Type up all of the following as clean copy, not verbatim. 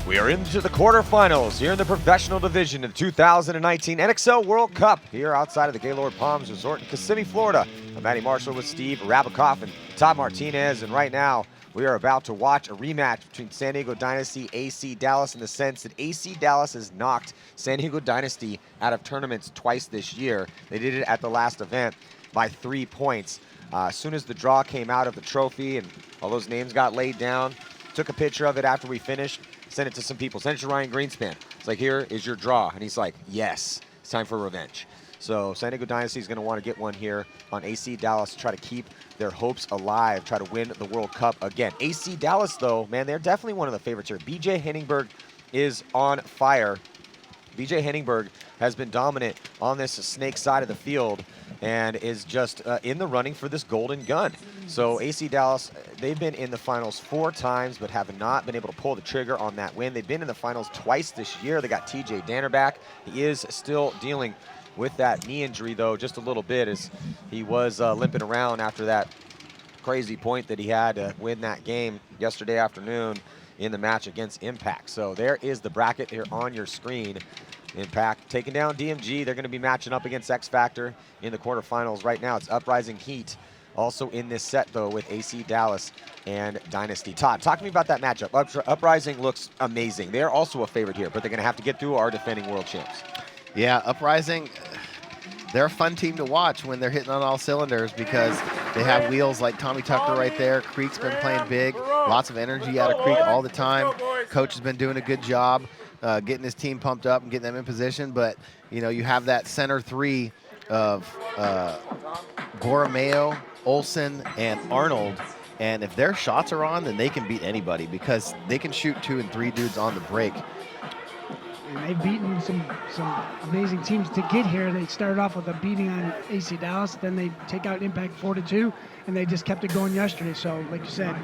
We are into the quarterfinals here in the professional division of the 2019 NXL World Cup here outside of the Gaylord Palms Resort in Kissimmee, Florida. I'm Matty Marshall with Steve Rabakoff and Todd Martinez, and right now we are about to watch a rematch between San Diego Dynasty, AC Dallas, in the sense that AC Dallas has knocked San Diego Dynasty out of tournaments twice this year. They did it at the last event by 3 points. As soon as the draw came out of the trophy and all those names got laid down, took a picture of it after we finished, sent it to some people, sent it to Ryan Greenspan. It's like, here is your draw. And he's like, yes, it's time for revenge. So San Diego Dynasty is going to want to get one here on AC Dallas to try to keep their hopes alive, try to win the World Cup again. AC Dallas, though, man, they're definitely one of the favorites here. BJ Henningberg is on fire. BJ Henningberg has been dominant on this snake side of the field and is just in the running for this golden gun. So AC Dallas, they've been in the finals 4 times, but have not been able to pull the trigger on that win. They've been in the finals twice this year. They got TJ Danner back. He is still dealing with that knee injury, though, just a little bit, as he was limping around after that crazy point that he had to win that game yesterday afternoon in the match against Impact. So there is the bracket here on your screen. Impact taking down DMG. They're going to be matching up against X Factor in the quarterfinals. Right now it's Uprising Heat also in this set, though, with AC Dallas and Dynasty. Todd, talk to me about that matchup. Uprising looks amazing. They're also a favorite here, but they're going to have to get through our defending world champs. Yeah, Uprising, they're a fun team to watch when they're hitting on all cylinders because they have wheels like Tommy Tucker right there. Creek's been playing big. Lots of energy out of Creek all the time. Coach has been doing a good job getting his team pumped up and getting them in position. But, you know, you have that center three of Borromeo, Olsen, and Arnold. And if their shots are on, then they can beat anybody because they can shoot 2 and 3 dudes on the break. And they've beaten some amazing teams to get here. They started off with a beating on AC Dallas, then they take out Impact 4-2, and they just kept it going yesterday. So, like you said,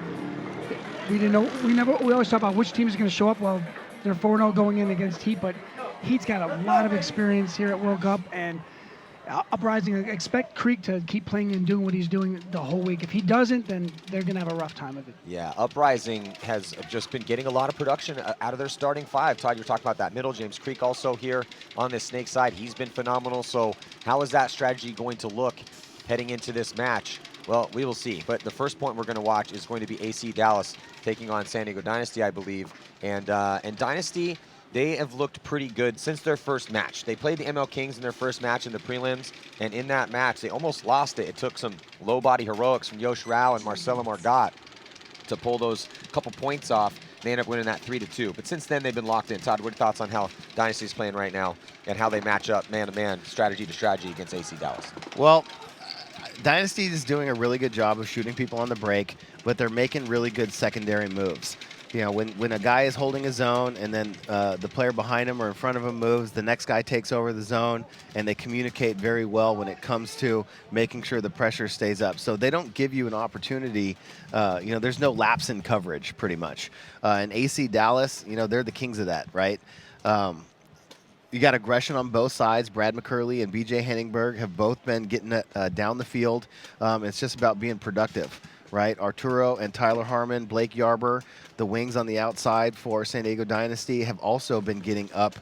we didn't know. We always talk about which team is going to show up. Well, they're 4-0 going in against Heat, but Heat's got a lot of experience here at World Cup, and Uprising, expect Creek to keep playing and doing what he's doing the whole week. If he doesn't, then they're going to have a rough time of it. Yeah, Uprising has just been getting a lot of production out of their starting 5. Todd, you're talking about that middle. James Creek also here on this snake side. He's been phenomenal. So how is that strategy going to look heading into this match? Well, we will see. But the first point we're going to watch is going to be AC Dallas taking on San Diego Dynasty, I believe. And Dynasty, they have looked pretty good since their first match. They played the ML Kings in their first match in the prelims, and in that match, they almost lost it. It took some low-body heroics from Yosh Rao and Marcelo Margot to pull those couple points off. They ended up winning that 3-2. But since then, they've been locked in. Todd, what are your thoughts on how Dynasty's playing right now and how they match up man-to-man, strategy to strategy against AC Dallas? Well, Dynasty is doing a really good job of shooting people on the break, but they're making really good secondary moves. You know, when a guy is holding a zone and then the player behind him or in front of him moves, the next guy takes over the zone, and they communicate very well when it comes to making sure the pressure stays up. So they don't give you an opportunity. You know, there's no lapse in coverage, pretty much. And AC Dallas, you know, they're the kings of that, right? You got aggression on both sides. Brad McCurley and BJ Henningberg have both been getting it down the field. It's just about being productive, right? Arturo and Tyler Harmon, Blake Yarber, the wings on the outside for San Diego Dynasty have also been getting up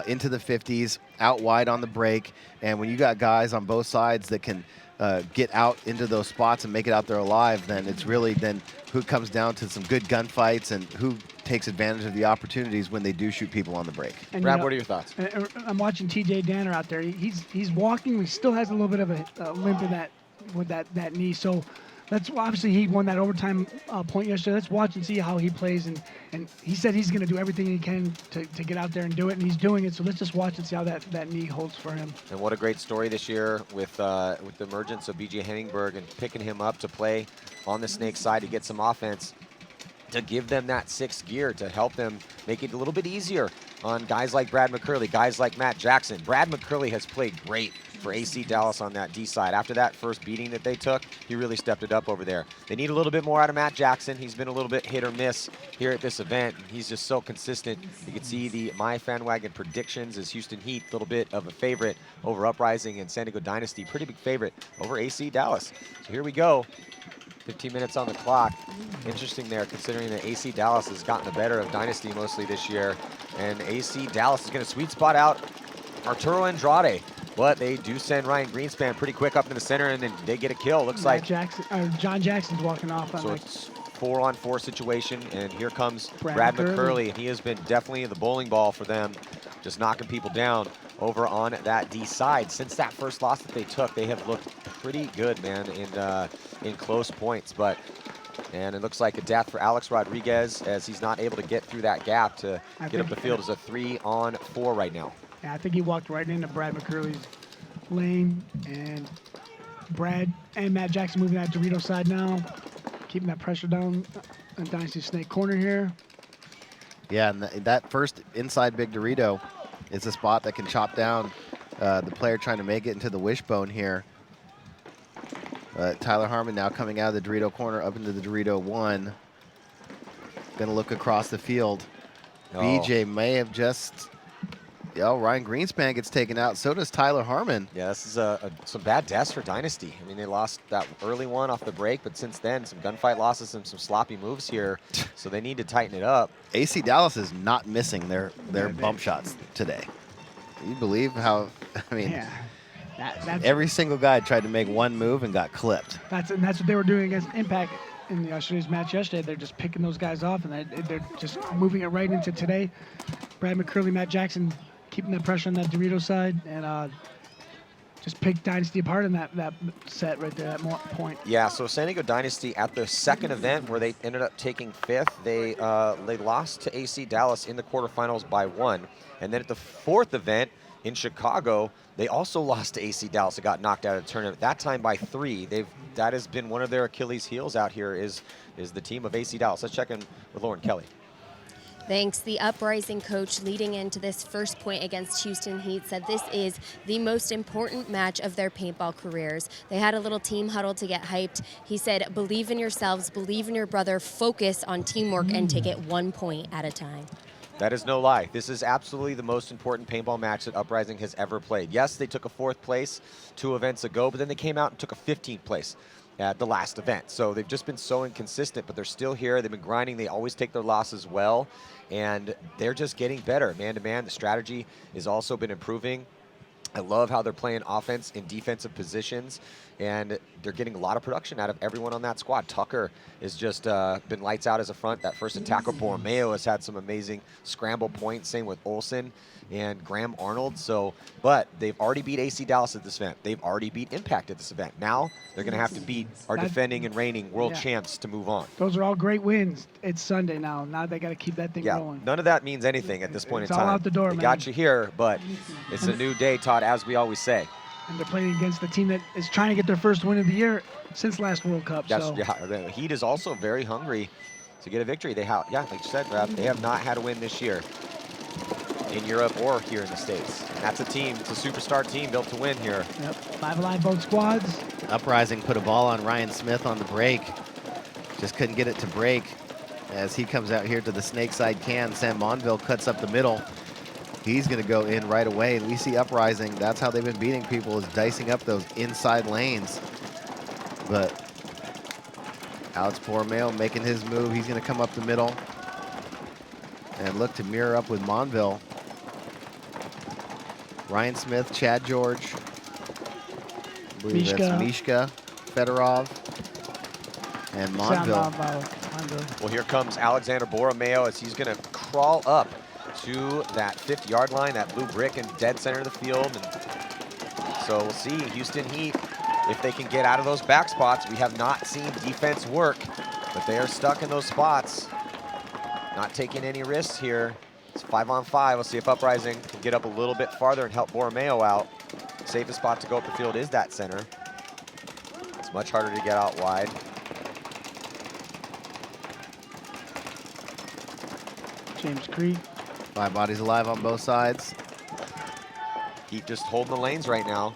into the 50s, out wide on the break. And when you got guys on both sides that can get out into those spots and make it out there alive, then it's really then who comes down to some good gunfights and who takes advantage of the opportunities when they do shoot people on the break. And Brad, what are your thoughts? I'm watching TJ Danner out there. He's walking. He still has a little bit of a limp in that knee. So obviously he won that overtime point yesterday. Let's watch and see how he plays. And he said he's going to do everything he can to get out there and do it, and he's doing it. So let's just watch and see how that knee holds for him. And what a great story this year with the emergence of BJ Henningberg and picking him up to play on the snake side to get some offense, to give them that 6th gear, to help them make it a little bit easier on guys like Brad McCurley, guys like Matt Jackson. Brad McCurley has played great for AC Dallas on that D side. After that first beating that they took, he really stepped it up over there. They need a little bit more out of Matt Jackson. He's been a little bit hit or miss here at this event. He's just so consistent. You can see the My FanWagon predictions is Houston Heat, a little bit of a favorite over Uprising, and San Diego Dynasty, pretty big favorite over AC Dallas. So here we go. 15 minutes on the clock. Interesting there, considering that AC Dallas has gotten the better of Dynasty mostly this year. And AC Dallas is going to sweet spot out Arturo Andrade. But they do send Ryan Greenspan pretty quick up in the center, and then they get a kill. Looks like John Jackson's walking off. So it's 4-on-4 situation, and here comes Brad McCurley. He has been definitely the bowling ball for them, just knocking people down over on that D side. Since that first loss that they took, they have looked pretty good, man, in close points. And it looks like a death for Alex Rodriguez, as he's not able to get through that gap to get up the field as a 3-on-4 right now. Yeah, I think he walked right into Brad McCurley's lane, and Brad and Matt Jackson moving that Dorito side now, keeping that pressure down on Dynasty Snake corner here. Yeah, and that first inside Big Dorito is a spot that can chop down the player trying to make it into the wishbone here. Tyler Harmon now coming out of the Dorito corner up into the Dorito 1. Gonna look across the field. Oh. BJ may have just... Ryan Greenspan gets taken out. So does Tyler Harmon. Yeah, this is some bad deaths for Dynasty. I mean, they lost that early one off the break, but since then, some gunfight losses and some sloppy moves here. So they need to tighten it up. AC Dallas is not missing their bump shots today. You believe how, I mean, Yeah, that's every single guy tried to make one move and got clipped. that's what they were doing against Impact in yesterday's match yesterday. They're just picking those guys off, and they're just moving it right into today. Brad McCurley, Matt Jackson, keeping that pressure on that Dorito side, and just picked Dynasty apart in that set right there, that point. Yeah, so San Diego Dynasty at the second event where they ended up taking 5th, they lost to AC Dallas in the quarterfinals by 1. And then at the 4th event in Chicago, they also lost to AC Dallas. It got knocked out of the tournament, that time by 3. That has been one of their Achilles heels out here is the team of AC Dallas. Let's check in with Lauren Kelly. Thanks. The Uprising coach leading into this first point against Houston Heat said this is the most important match of their paintball careers. They had a little team huddle to get hyped. He said, believe in yourselves, believe in your brother, focus on teamwork, and take it 1 point at a time. That is no lie. This is absolutely the most important paintball match that Uprising has ever played. Yes, they took a 4th place 2 events ago, but then they came out and took a 15th place at the last event. So they've just been so inconsistent, but they're still here. They've been grinding. They always take their losses well, and they're just getting better man-to-man. The strategy has also been improving. I love how they're playing offense in defensive positions, and they're getting a lot of production out of everyone on that squad. Tucker has just been lights out as a front. That first attacker, Borromeo, has had some amazing scramble points. Same with Olsen and Graham Arnold. But they've already beat AC Dallas at this event. They've already beat Impact at this event. Now they're going to have to beat our defending and reigning world champs to move on. Those are all great wins. It's Sunday now. Now they got to keep that thing rolling. None of that means anything at this point in time. It's all out the door, man. Got you here, but it's a new day, Todd, as we always say. And they're playing against the team that is trying to get their first win of the year since last World Cup. Yeah, the Heat is also very hungry to get a victory. They have, like you said, Rob, they have not had a win this year in Europe or here in the States. And that's a team, it's a superstar team built to win here. Yep, 5 alive both squads. Uprising put a ball on Ryan Smith on the break. Just couldn't get it to break. As he comes out here to the snake side can, Sam Monville cuts up the middle. He's going to go in right away, and we see Uprising. That's how they've been beating people, is dicing up those inside lanes. But Alex Borromeo making his move. He's going to come up the middle and look to mirror up with Monville. Ryan Smith, Chad George, I believe that's Mishka, Fedorov, and Monville. Well, here comes Alexander Borromeo as he's going to crawl up to that 5th-yard line, that blue brick in dead center of the field. And so we'll see Houston Heat if they can get out of those back spots. We have not seen defense work, but they are stuck in those spots. Not taking any risks here. It's 5-on-5. We'll see if Uprising can get up a little bit farther and help Borromeo out. Safest spot to go up the field is that center. It's much harder to get out wide. James Creek. 5 bodies alive on both sides. Heat just holding the lanes right now.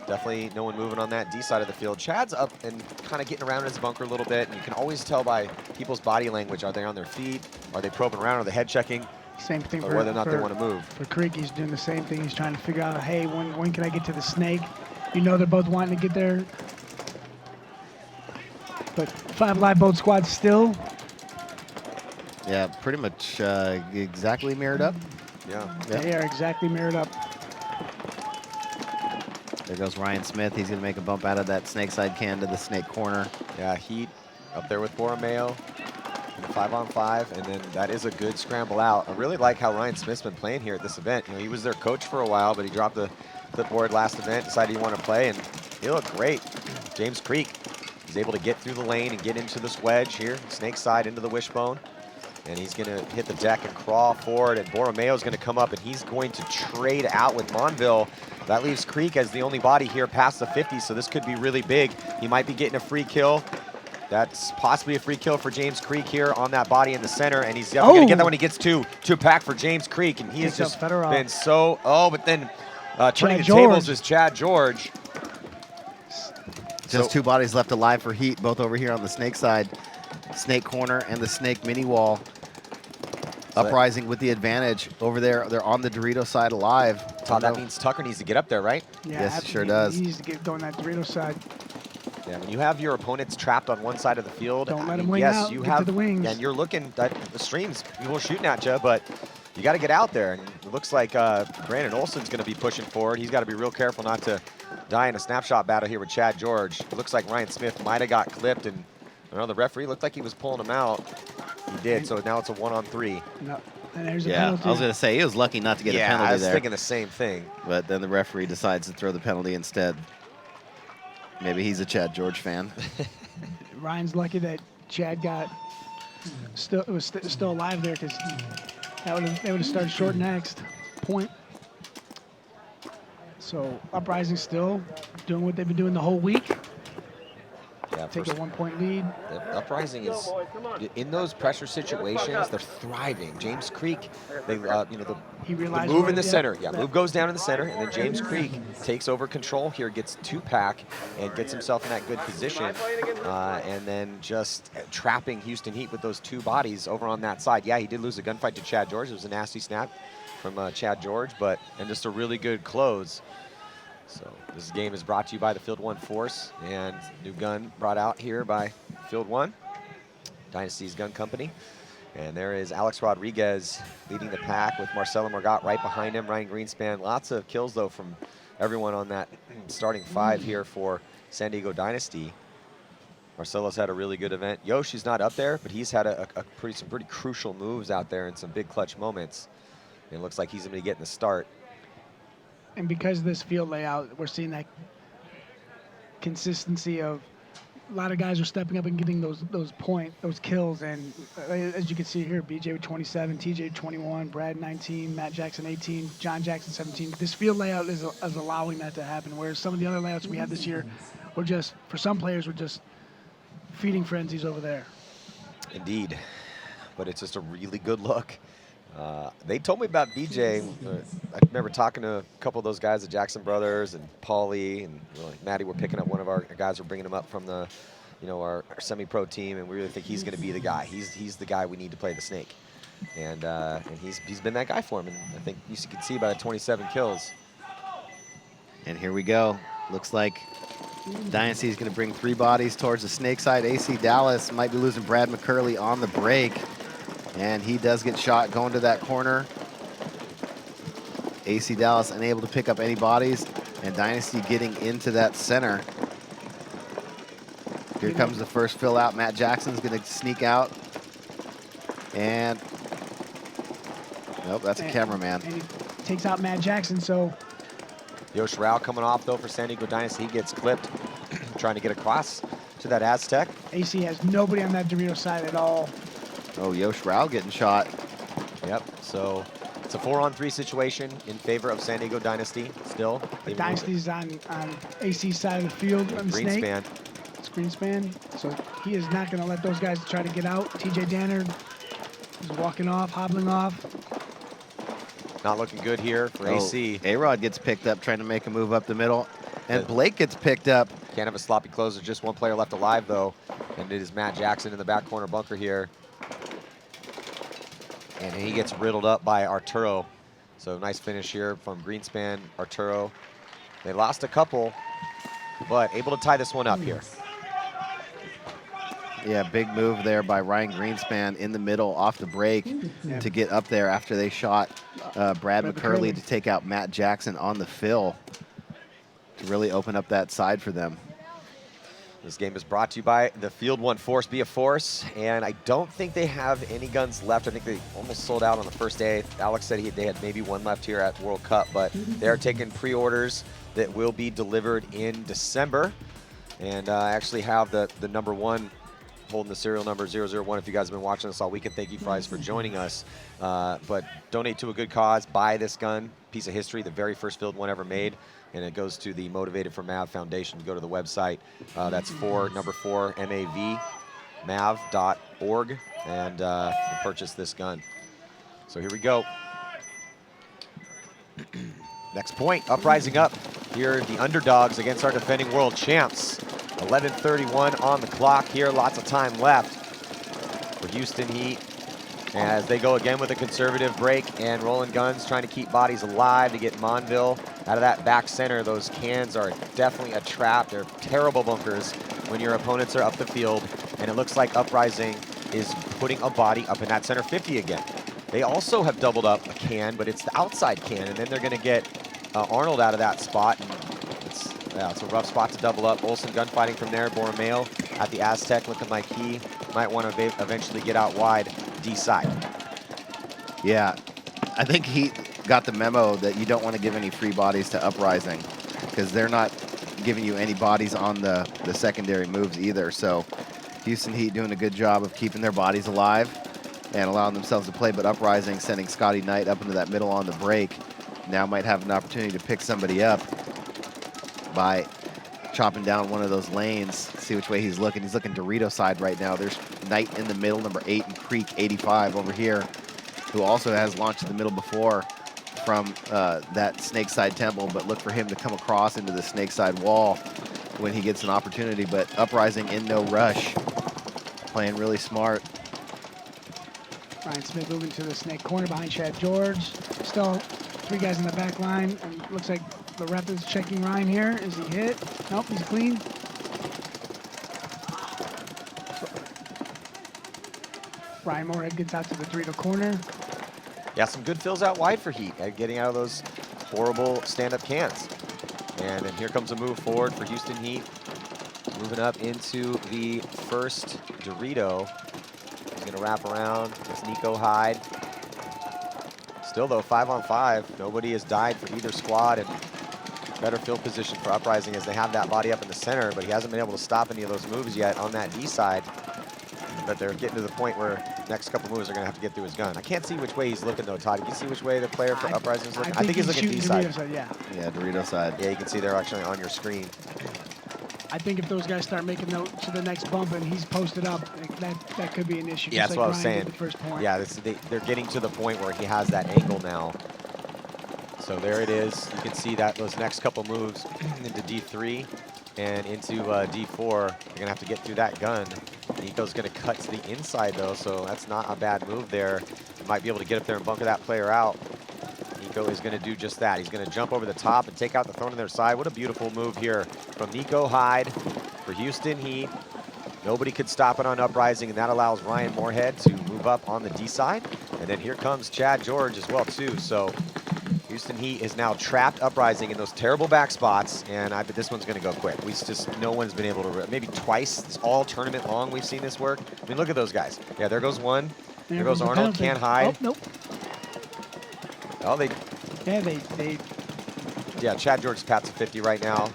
Definitely no one moving on that D side of the field. Chad's up and kind of getting around in his bunker a little bit, and you can always tell by people's body language. Are they on their feet? Are they probing around? Are they head checking? Same thing or for whether or not they want to move. For Creek, he's doing the same thing. He's trying to figure out, hey, when can I get to the snake? You know they're both wanting to get there. But 5 live boat squads still. Yeah, pretty much exactly mirrored up. Yeah. They are exactly mirrored up. There goes Ryan Smith. He's going to make a bump out of that snake side can to the snake corner. Yeah, Heat up there with Borromeo. 5-on-5, and then that is a good scramble out. I really like how Ryan Smith's been playing here at this event. You know, he was their coach for a while, but he dropped the clipboard last event, decided he wanted to play, and he looked great. James Creek is able to get through the lane and get into this wedge here, snake side into the wishbone, and he's going to hit the deck and crawl forward, and Borromeo's going to come up, and he's going to trade out with Monville. That leaves Creek as the only body here past the 50, so this could be really big. He might be getting a free kill. That's possibly a free kill for James Creek here on that body in the center, and he's definitely going to get that when he gets two pack for James Creek, and he has just been so, but then turning the tables is Chad George. Just 2 bodies left alive for Heat, both over here on the snake side, snake corner and the snake mini wall. Uprising with the advantage over there. They're on the Dorito side alive. Todd, that means Tucker needs to get up there, right? Yeah, yes, it sure does. He needs to get going that Dorito side. Yeah, when you have your opponents trapped on one side of the field, don't let them wing out. You get have to the wings. and you're looking at the streams, people are shooting at you, but you got to get out there. And it looks like Brandon Olson's going to be pushing forward. He's got to be real careful not to die in a snapshot battle here with Chad George. It looks like Ryan Smith might have got clipped, and the referee looked like he was pulling him out. He did, so now it's a 1-on-3. No. And there's a penalty. I was going to say, he was lucky not to get a penalty there. Yeah, I was thinking the same thing. But then the referee decides to throw the penalty instead. Maybe he's a Chad George fan. Ryan's lucky that Chad was still alive there, because they would have started short next point. So Uprising still doing what they've been doing the whole week. Yeah, take a 1-point lead. Uprising is in those pressure situations. They're thriving. James Creek, the move in the center. Yeah, move goes down in the center, and then James Creek takes over control here, gets 2-pack, and gets himself in that good position, and then just trapping Houston Heat with those 2 bodies over on that side. Yeah, he did lose a gunfight to Chad George. It was a nasty snap from Chad George, and just a really good close. So this game is brought to you by the Field 1 Force, and new gun brought out here by Field 1, Dynasty's gun company. And there is Alex Rodriguez leading the pack with Marcelo Margot right behind him, Ryan Greenspan. Lots of kills, though, from everyone on that starting 5 here for San Diego Dynasty. Marcelo's had a really good event. Yoshi's not up there, but he's had some pretty crucial moves out there and some big clutch moments. And it looks like he's going to be getting the start. And because of this field layout, we're seeing that consistency of a lot of guys are stepping up and getting those kills. And as you can see here, BJ with 27, TJ with 21, Brad 19, Matt Jackson 18, John Jackson 17. This field layout is allowing that to happen, whereas some of the other layouts we had this year were just, for some players, were just feeding frenzies over there. Indeed, but it's just a really good look. They told me about BJ. I remember talking to a couple of those guys, the Jackson brothers and Paulie and Maddie. Were picking up one of our guys. We're bringing him up from the, our semi-pro team, and we really think he's going to be the guy. He's the guy we need to play the snake, and he's been that guy for him. And I think you can see by the 27 kills. And here we go. Looks like Dynasty is going to bring 3 bodies towards the snake side. AC Dallas might be losing Brad McCurley on the break. And he does get shot going to that corner. AC Dallas unable to pick up any bodies, and Dynasty getting into that center. Here comes the first fill out. Matt Jackson's going to sneak out. And nope, that's a cameraman. And he takes out Matt Jackson, so. Yosh Rao coming off, though, for San Diego Dynasty. He gets clipped, trying to get across to that Aztec. AC has nobody on that Dorito side at all. Oh, Yosh Rao getting shot. Yep, so it's a 4-on-3 situation in favor of San Diego Dynasty still. The Dynasty's on AC's side of the field on the snake. Greenspan. It's Greenspan, so he is not going to let those guys try to get out. TJ Danner is walking off, hobbling off. Not looking good here for AC. A-Rod gets picked up trying to make a move up the middle, and Blake gets picked up. Can't have a sloppy close. There's just one player left alive, though, and it is Matt Jackson in the back corner bunker here. And he gets riddled up by Arturo. So nice finish here from Greenspan, Arturo. They lost a couple, but able to tie this one up here. Yeah, big move there by Ryan Greenspan in the middle off the break to get up there after they shot Brad McCurley to take out Matt Jackson on the fill to really open up that side for them. This game is brought to you by the Field One Force Be a Force, and I don't think they have any guns left. I think they almost sold out on the first day. Alex said they had maybe one left here at World Cup, but they are taking pre-orders that will be delivered in December. And I actually have the number one holding the serial number 001. If you guys have been watching this all weekend, thank you guys for joining us. But donate to a good cause, buy this gun, piece of history, the very first Field One ever made. And it goes to the Motivated for MAV Foundation. Go to the website. That's number 4, MAV, mav.org, and purchase this gun. So here we go. Next point, Uprising up. Here, the underdogs against our defending world champs. 11:31 on the clock here. Lots of time left for Houston Heat as they go again with a conservative break and rolling guns, trying to keep bodies alive to get Monville out of that back center. Those cans are definitely a trap. They're terrible bunkers when your opponents are up the field, and it looks like Uprising is putting a body up in that center 50 again. They also have doubled up a can, but it's the outside can, and then they're going to get Arnold out of that spot. And it's a rough spot to double up. Olsen gunfighting from there. Borromeo at the Aztec looking like he might want to eventually get out wide D side. Yeah, I think he got the memo that you don't want to give any free bodies to Uprising because they're not giving you any bodies on the secondary moves either. So Houston Heat doing a good job of keeping their bodies alive and allowing themselves to play, but Uprising sending Scotty Knight up into that middle on the break. Now might have an opportunity to pick somebody up by chopping down one of those lanes. See which way he's looking. He's looking Dorito side right now. There's Knight in the middle, number 8, and Creek 85 over here, who also has launched in the middle before from that snake side temple, but look for him to come across into the snake side wall when he gets an opportunity. But Uprising in no rush, playing really smart. Ryan Smith moving to the snake corner behind Chad George. Still 3 guys in the back line, and looks like the ref is checking Ryan here. Is he hit? Nope, he's clean. Ryan Moorhead gets out to the Dorito corner. Yeah, some good fills out wide for Heat, getting out of those horrible stand-up cans. And then here comes a move forward for Houston Heat. Moving up into the first Dorito. He's going to wrap around. It's Nico Hyde. Still, though, 5-on-5. Nobody has died for either squad, and better field position for Uprising as they have that body up in the center, but he hasn't been able to stop any of those moves yet on that D side. But they're getting to the point where next couple moves are going to have to get through his gun. I can't see which way he's looking, though, Todd. Can you see which way the player for Uprising is looking? I think he's looking D side. Yeah, Dorito side. Yeah, you can see they're actually on your screen. I think if those guys start making note to the next bump and he's posted up, that could be an issue. Yeah, that's what I was saying. The first point. Yeah, they're getting to the point where he has that angle now. So there it is. You can see that those next couple moves into D3 and into D4, you're going to have to get through that gun. Nico's going to cut to the inside, though, so that's not a bad move there. You might be able to get up there and bunker that player out. Nico is going to do just that. He's going to jump over the top and take out the thrown on their side. What a beautiful move here from Nico Hyde for Houston Heat. Nobody could stop it on Uprising, and that allows Ryan Moorhead to move up on the D side. And then here comes Chad George as well, too. So Houston Heat is now trapped Uprising in those terrible back spots, and I bet this one's going to go quick. No one's been able to, maybe twice, it's all tournament long we've seen this work. I mean, look at those guys. Yeah, there goes one. There goes Arnold, can't hide. Oh, nope. Oh, Yeah, Chad George's pats a 50 right now.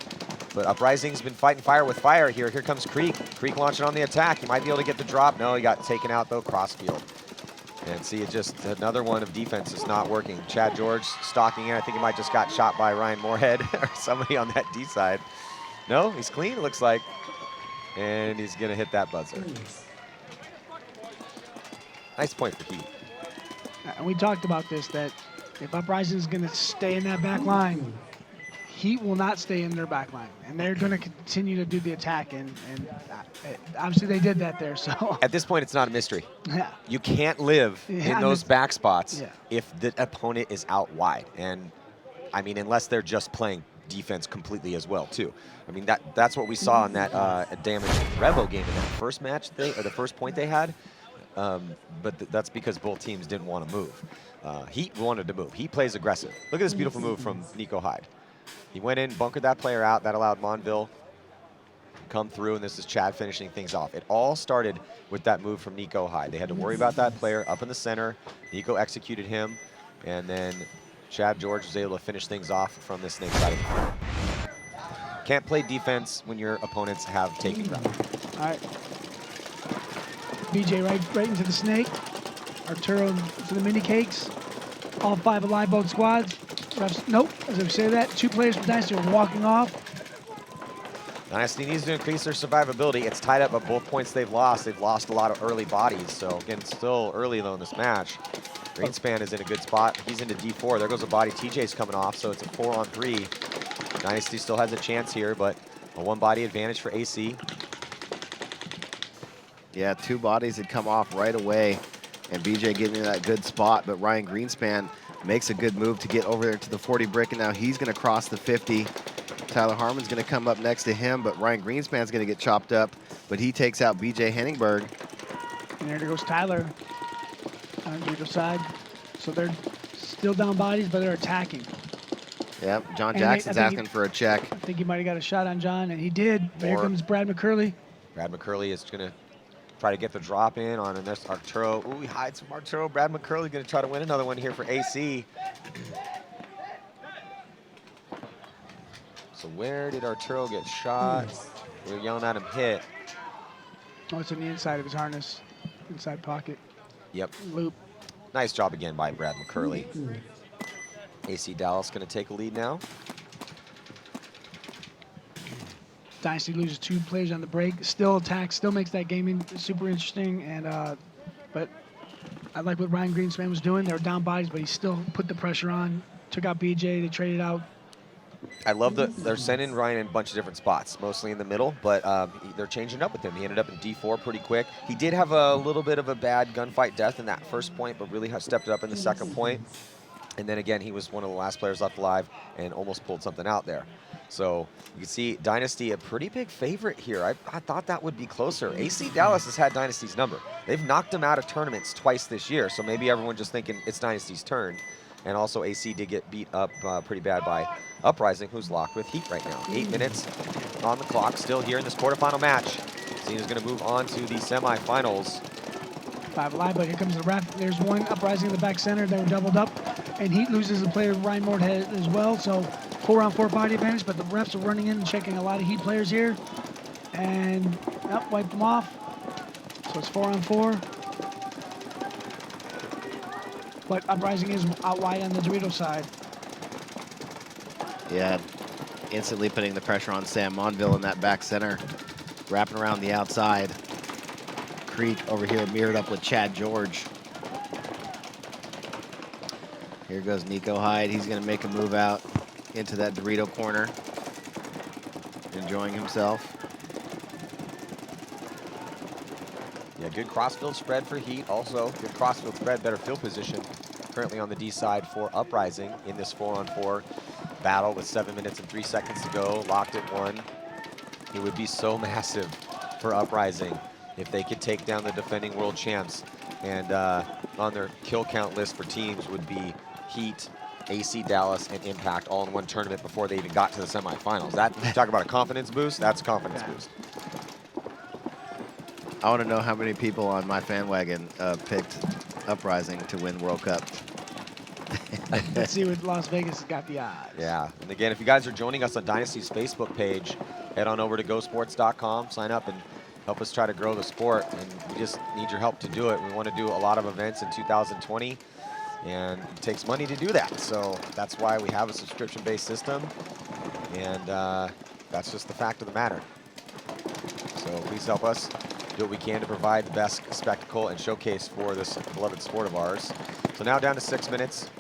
But Uprising's been fighting fire with fire here. Here comes Creek. Creek launching on the attack. He might be able to get the drop. No, he got taken out, though, crossfield. And see, it just another one of defense is not working. Chad George stalking in. I think he might just got shot by Ryan Moorhead or somebody on that D side. No, he's clean, it looks like. And he's going to hit that buzzer. Nice point for Heat. And we talked about this, that if Uprising is going to stay in that back line, Heat will not stay in their back line. And they're going to continue to do the attack. And obviously they did that there. So at this point, it's not a mystery. Yeah. You can't live in those back spots Yeah. if the opponent is out wide. And I mean, unless they're just playing defense completely as well too. I mean that's what we saw in that damaged Revo game in that first match or the first point they had. But that's because both teams didn't want to move. Heat wanted to move. Heat plays aggressive. Look at this beautiful move from Nico Hyde. He went in, bunkered that player out. That allowed Monville come through, and this is Chad finishing things off. It all started with that move from Nico Hyde. They had to worry about that player up in the center. Nico executed him, and then Chad George was able to finish things off from the snake side of the court. Can't play defense when your opponents have taken ground. All right. BJ right into the snake. Arturo to the mini cakes. All 5 alive, both squads. Refs, nope, as I say that, 2 players from Dynasty are walking off. Dynasty needs to increase their survivability. It's tied up at both points they've lost. They've lost a lot of early bodies. So again, still early though in this match. Greenspan is in a good spot. He's into D4. There goes a body. TJ's coming off, so it's a 4-on-3. Dynasty still has a chance here, but a 1-body advantage for AC. Yeah, 2 bodies had come off right away, and BJ getting that good spot, but Ryan Greenspan makes a good move to get over there to the 40 brick, and now he's going to cross the 50. Tyler Harmon's going to come up next to him, but Ryan Greenspan's going to get chopped up, but he takes out BJ Henningberg. And there goes Tyler on the other side. So they're still down bodies, but they're attacking. Yep, John And Jackson's asking for a check. I think he might have got a shot on John, and he did. But here comes Brad McCurley. Brad McCurley is going to try to get the drop in on, and there's Arturo. Ooh, he hides from Arturo. Brad McCurley going to try to win another one here for AC. So where did Arturo get shot? We were yelling at him hit. Oh, it's on the inside of his harness, inside pocket. Yep. Loop. Nice job again by Brad McCurley. AC Dallas going to take a lead now. Dynasty loses 2 players on the break. Still attacks, still makes that game super interesting. And but I like what Ryan Greenspan was doing. They were down bodies, but he still put the pressure on. Took out BJ. They traded out. I love they're sending Ryan in a bunch of different spots, mostly in the middle, but they're changing up with him. He ended up in D4 pretty quick. He did have a little bit of a bad gunfight death in that first point, but really stepped it up in the second point. And then again, he was one of the last players left alive and almost pulled something out there. So you can see Dynasty a pretty big favorite here. I thought that would be closer. AC Dallas has had Dynasty's number. They've knocked him out of tournaments twice this year, so maybe everyone just thinking it's Dynasty's turn. And also AC did get beat up pretty bad by Uprising, who's locked with Heat right now. 8 minutes on the clock, still here in this quarterfinal match. Cena's going to move on to the semifinals. 5 alive, but here comes the ref. There's one Uprising in the back center. They were doubled up. And Heat loses a player Ryan Moorhead as well. So 4-on-4 body advantage, but the refs are running in and checking a lot of Heat players here. And wiped them off. So it's 4-on-4. But Uprising is out wide on the Dorito side. Yeah, instantly putting the pressure on Sam Monville in that back center, wrapping around the outside. Creek over here mirrored up with Chad George. Here goes Nico Hyde. He's going to make a move out into that Dorito corner, enjoying himself. Yeah, good crossfield spread for Heat. Also, good crossfield spread, better field position. Currently on the D side for Uprising in this 4-on-4 battle with 7 minutes and 3 seconds to go. Locked at 1. It would be so massive for Uprising if they could take down the defending world champs. And on their kill count list for teams would be Heat, AC Dallas, and Impact all in one tournament before they even got to the semifinals. That, talk about a confidence boost, that's a confidence boost. I want to know how many people on my fan wagon picked Uprising to win World Cup. Let's see what Las Vegas has got the odds. Yeah, and again, if you guys are joining us on Dynasty's Facebook page, head on over to gosports.com, sign up, and help us try to grow the sport. And we just need your help to do it. We want to do a lot of events in 2020, and it takes money to do that. So that's why we have a subscription-based system, and that's just the fact of the matter. So please help us do what we can to provide the best spectacle and showcase for this beloved sport of ours. So now down to 6 minutes.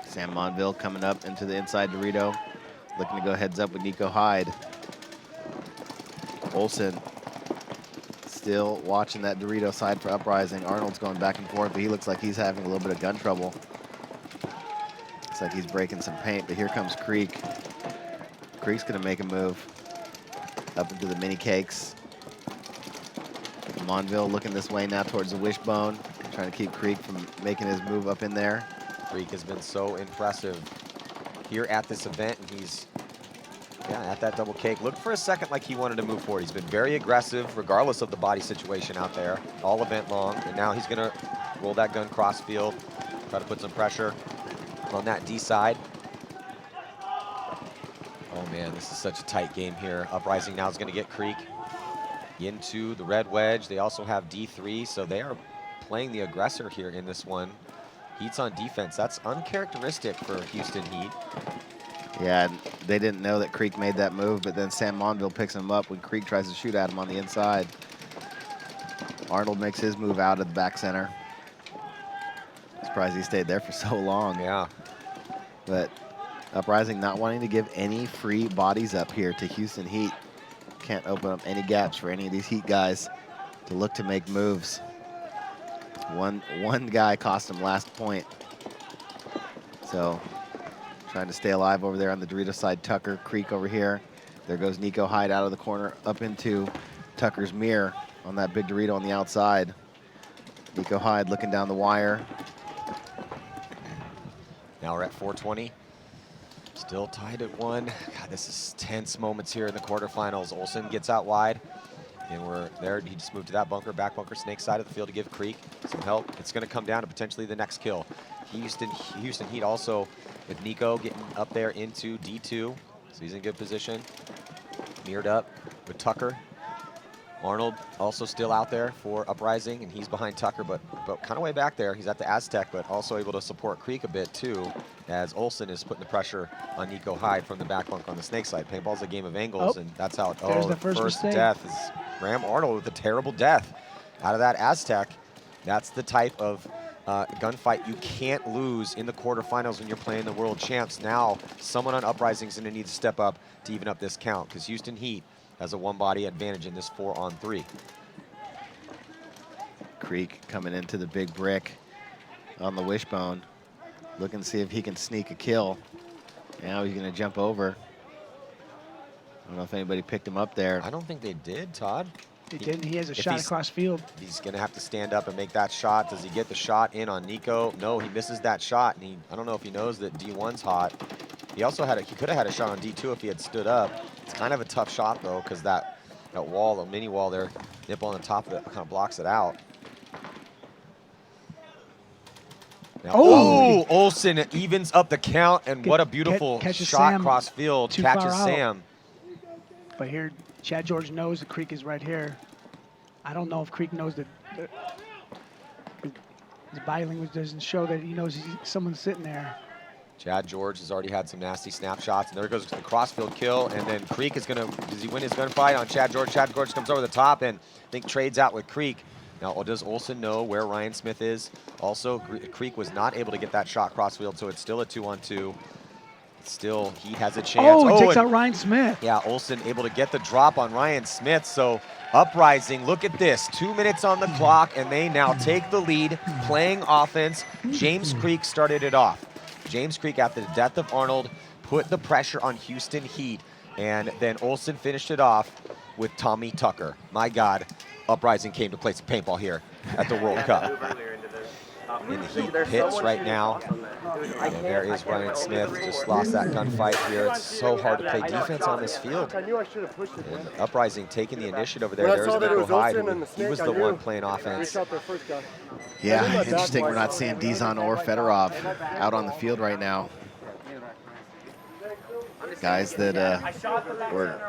Sam Monville coming up into the inside Dorito, looking to go heads up with Nico Hyde. Olsen still watching that Dorito side for Uprising. Arnold's going back and forth, but he looks like he's having a little bit of gun trouble. Looks like he's breaking some paint, but here comes Creek. Creek's going to make a move up into the mini cakes. Monville looking this way now towards the wishbone, trying to keep Creek from making his move up in there. Creek has been so impressive here at this event, and he's at that double cake. Looked for a second like he wanted to move forward. He's been very aggressive regardless of the body situation out there all event long, and now he's gonna roll that gun cross field, try to put some pressure on that D side. Oh man, this is such a tight game here. Uprising now is gonna get Creek into the red wedge. They also have D3, so they are playing the aggressor here in this one. Heat's on defense. That's uncharacteristic for Houston Heat. Yeah, they didn't know that Creek made that move, but then Sam Monville picks him up when Creek tries to shoot at him on the inside. Arnold makes his move out of the back center. Surprised he stayed there for so long. Yeah. But Uprising not wanting to give any free bodies up here to Houston Heat. Can't open up any gaps for any of these Heat guys to look to make moves. One guy cost him last point. So trying to stay alive over there on the Dorito side. Tucker, Creek over here. There goes Nico Hyde out of the corner up into Tucker's mirror on that big Dorito on the outside. Nico Hyde looking down the wire. Now we're at 420. Still tied at 1. God, this is tense moments here in the quarterfinals. Olsen gets out wide, and we're there. He just moved to that bunker, back bunker, snake side of the field to give Creek some help. It's going to come down to potentially the next kill. Houston Heat also with Nico getting up there into D2, so he's in good position. Mirrored up with Tucker. Arnold also still out there for Uprising, and he's behind Tucker, but kind of way back there. He's at the Aztec, but also able to support Creek a bit too, as Olsen is putting the pressure on Nico Hyde from the back bunk on the snake side. Paintball's a game of angles, and that's how. There's the first death is Ram Arnold with a terrible death out of that Aztec. That's the type of gunfight you can't lose in the quarterfinals when you're playing the world champs. Now, someone on Uprising is going to need to step up to even up this count, because Houston Heat has a one-body advantage in this 4-on-3. Creek coming into the big brick on the wishbone, looking to see if he can sneak a kill. Now he's going to jump over. I don't know if anybody picked him up there. I don't think they did, Todd. He didn't. He has a shot across field. He's going to have to stand up and make that shot. Does he get the shot in on Nico? No, he misses that shot, and I don't know if he knows that D1's hot. He also he could have had a shot on D2 if he had stood up. It's kind of a tough shot though, because that wall, the mini wall there, nipple on the top of it kind of blocks it out. Now, Olsen evens up the count, and what a beautiful shot cross field. Catches Sam. But here, Chad George knows the Creek is right here. I don't know if Creek knows that his body language doesn't show that he knows someone's sitting there. Chad George has already had some nasty snapshots, and there goes the crossfield kill, and then Creek is going to, does he win his gunfight on Chad George? Chad George comes over the top and I think trades out with Creek. Now, does Olsen know where Ryan Smith is? Also, Creek was not able to get that shot crossfield, so it's still a 2-on-2. Still, he has a chance. Oh, he takes out Ryan Smith. Yeah, Olsen able to get the drop on Ryan Smith, so Uprising, look at this, 2 minutes on the clock, and they now take the lead, playing offense. James Creek started it off. James Creek, after the death of Arnold, put the pressure on Houston Heat, and then Olsen finished it off with Tommy Tucker. My God, Uprising came to play some paintball here at the World Cup. In the Heat pits right now. And there is Ryan Smith, just lost that gunfight here. It's so hard to play defense on this field. And Uprising taking the initiative over there. There's Nico Hyde. He was the one playing offense. Yeah, interesting. We're not seeing Dizon or Fedorov out on the field right now. Guys that were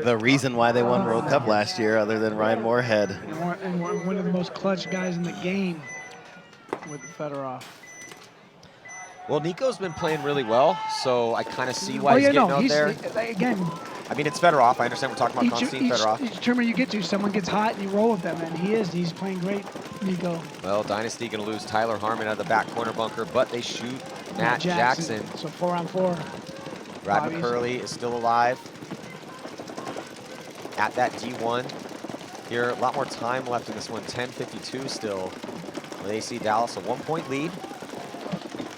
the reason why they won World Cup last year, other than Ryan Moorhead. And one of the most clutch guys in the game with Fedorov. Well, Nico's been playing really well, so I kind of see why he's getting out there. Again, I mean, it's Fedorov. I understand we're talking about Konstantin Fedorov. Each tournament you get to, someone gets hot and you roll with them, and he's playing great, Nico. Well, Dynasty going to lose Tyler Harmon out of the back corner bunker, but they shoot Matt Jackson. So 4-on-4. Brad McCurley is still alive at that D1. Here, a lot more time left in this one, 10:52 still. With AC Dallas, a 1-point lead.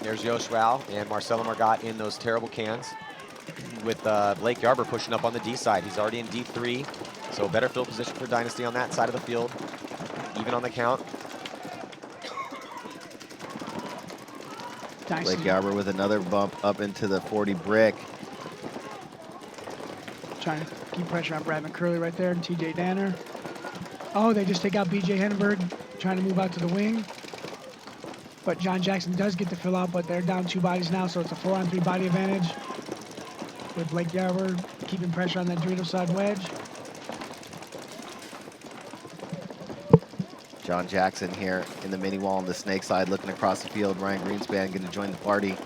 There's Yosh Rao and Marcelo Margot in those terrible cans, with Blake Yarber pushing up on the D side. He's already in D3, so better field position for Dynasty on that side of the field, even on the count. Blake Yarber with another bump up into the 40 brick. Trying to keep pressure on Brad McCurley right there and TJ Danner. Oh, they just take out BJ Henneberg, trying to move out to the wing. But John Jackson does get to fill out, but they're down 2 bodies now, so it's a 4-on-3 body advantage. With Blake Yarber keeping pressure on that Dorito side wedge. John Jackson here in the mini wall on the snake side, looking across the field. Ryan Greenspan going to join the party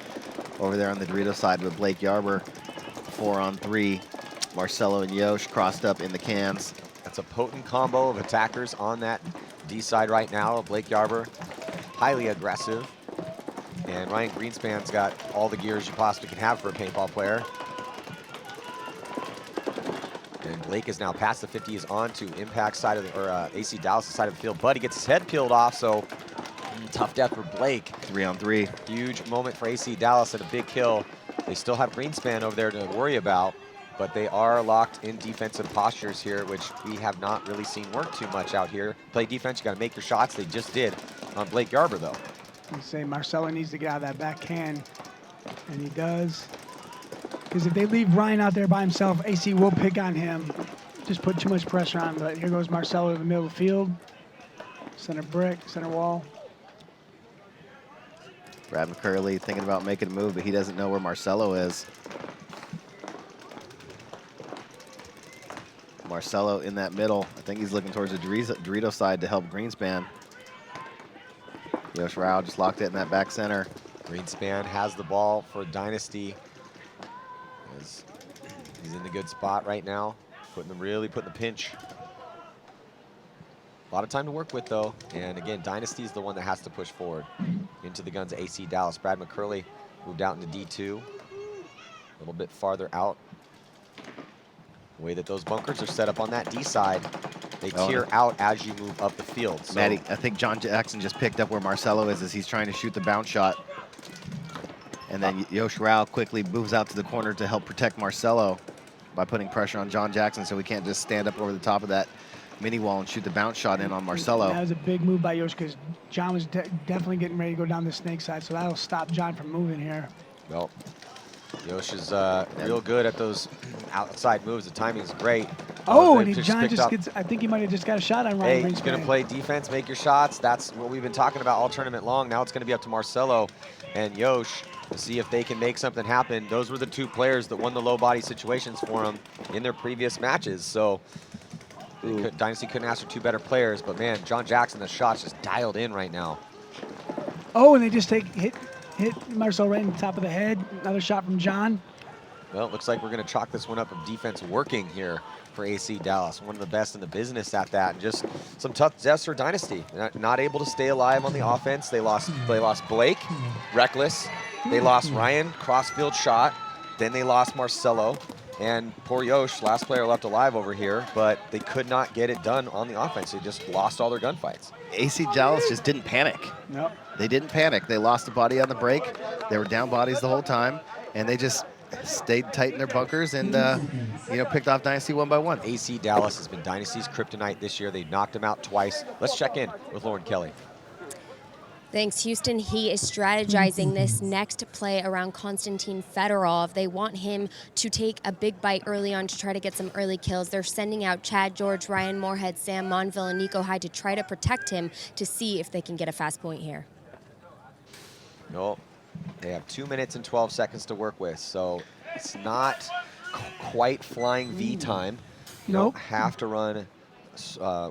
over there on the Dorito side with Blake Yarber. 4-on-3. Marcelo and Yosh crossed up in the cans. That's a potent combo of attackers on that D side right now. Blake Yarber, highly aggressive. And Ryan Greenspan's got all the gears you possibly can have for a paintball player. And Blake is now past the 50. He's on to Impact side of the, or AC Dallas side of the field. But he gets his head peeled off, so tough death for Blake. 3-on-3. Huge moment for AC Dallas and a big kill. They still have Greenspan over there to worry about, but they are locked in defensive postures here, which we have not really seen work too much out here. Play defense, you got to make your shots. They just did on Blake Yarber, though. You say Marcelo needs to get out of that back can, and he does. Because if they leave Ryan out there by himself, AC will pick on him. Just put too much pressure on. But here goes Marcelo to the middle of the field. Center brick, center wall. Brad McCurley thinking about making a move, but he doesn't know where Marcelo is. Marcelo in that middle. I think he's looking towards the Dorito side to help Greenspan. Yosh Rao just locked it in that back center. Greenspan has the ball for Dynasty. He's in the good spot right now, really putting the pinch. A lot of time to work with, though. And again, Dynasty is the one that has to push forward into the guns of AC Dallas. Brad McCurley moved out into D2, a little bit farther out. The way that those bunkers are set up on that D side, they tear out as you move up the field. So Maddie, I think John Jackson just picked up where Marcelo is as he's trying to shoot the bounce shot. And then Yosh Rao quickly moves out to the corner to help protect Marcelo by putting pressure on John Jackson so he can't just stand up over the top of that mini wall and shoot the bounce shot in on Marcelo. That was a big move by Yosh because John was definitely getting ready to go down the snake side, so that'll stop John from moving here. Well, Yosh is real good at those outside moves. The timing is great. Oh, and John just gets, I think he might have just got a shot on Ryan Greenspan. Hey, he's going to play defense, make your shots. That's what we've been talking about all tournament long. Now it's going to be up to Marcelo and Yosh to see if they can make something happen. Those were the 2 players that won the low body situations for them in their previous matches. So Dynasty couldn't ask for 2 better players, but man, John Jackson, the shot's just dialed in right now. Oh, and they just hit Marcel right in the top of the head. Another shot from John. Well, it looks like we're going to chalk this one up of defense working here for AC Dallas. One of the best in the business at that. And just some tough deaths for Dynasty. Not able to stay alive on the offense. They lost Blake, reckless. They lost Ryan, crossfield shot. Then they lost Marcelo. And poor Yosh, last player left alive over here, but they could not get it done on the offense. They just lost all their gunfights. AC Dallas just didn't panic. Nope. They didn't panic. They lost a body on the break. They were down bodies the whole time, and they just stayed tight in their bunkers and picked off Dynasty one by one. AC Dallas has been Dynasty's kryptonite this year. They knocked him out twice. Let's check in with Lauren Kelly. Thanks, Houston. He is strategizing this next play around Konstantin Fedorov. They want him to take a big bite early on to try to get some early kills. They're sending out Chad George, Ryan Moorhead, Sam Monville, and Nico Hyde to try to protect him to see if they can get a fast point here. No, they have 2 minutes and 12 seconds to work with, so it's not quite flying V time. You don't have to run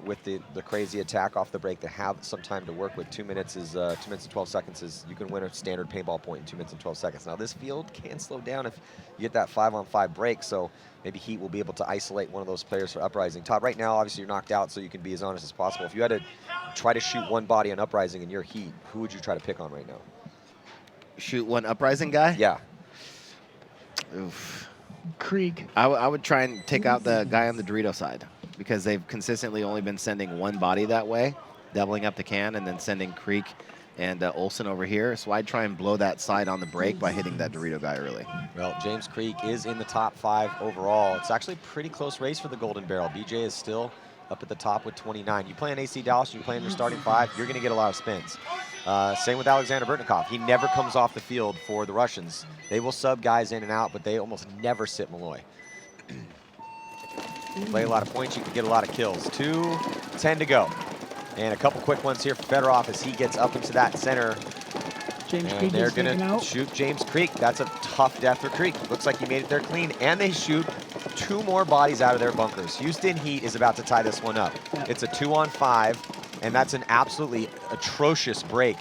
with the crazy attack off the break. They have some time to work with. 2 minutes is 2 minutes and 12 seconds is you can win a standard paintball point in 2 minutes and 12 seconds. Now this field can slow down if you get that 5-on-5 break, so maybe Heat will be able to isolate one of those players for Uprising. Todd, right now obviously you're knocked out, so you can be as honest as possible. If you had to try to shoot one body on Uprising in your Heat, who would you try to pick on right now? Shoot one Uprising guy? Yeah. Oof. Krieg. I would try and take out the guy on the Dorito side because they've consistently only been sending one body that way, doubling up the can, and then sending Krieg and Olsen over here. So I'd try and blow that side on the break by hitting that Dorito guy early. Well, James Creek is in the top 5 overall. It's actually a pretty close race for the Golden Barrel. BJ is still up at the top with 29. You play in AC Dallas, you play in your starting 5, you're going to get a lot of spins. Same with Alexander Burtnikov. He never comes off the field for the Russians. They will sub guys in and out, but they almost never sit Malloy. Play a lot of points, you can get a lot of kills. 2:10 to go. And a couple quick ones here for Fedorov as he gets up into that center. James And Creek they're is going taken to out. shoot James Creek. That's a tough death for Creek. Looks like he made it there clean. And they shoot 2 more bodies out of their bunkers. Houston Heat is about to tie this one up. Yep. It's a 2-on-5, and that's an absolutely atrocious break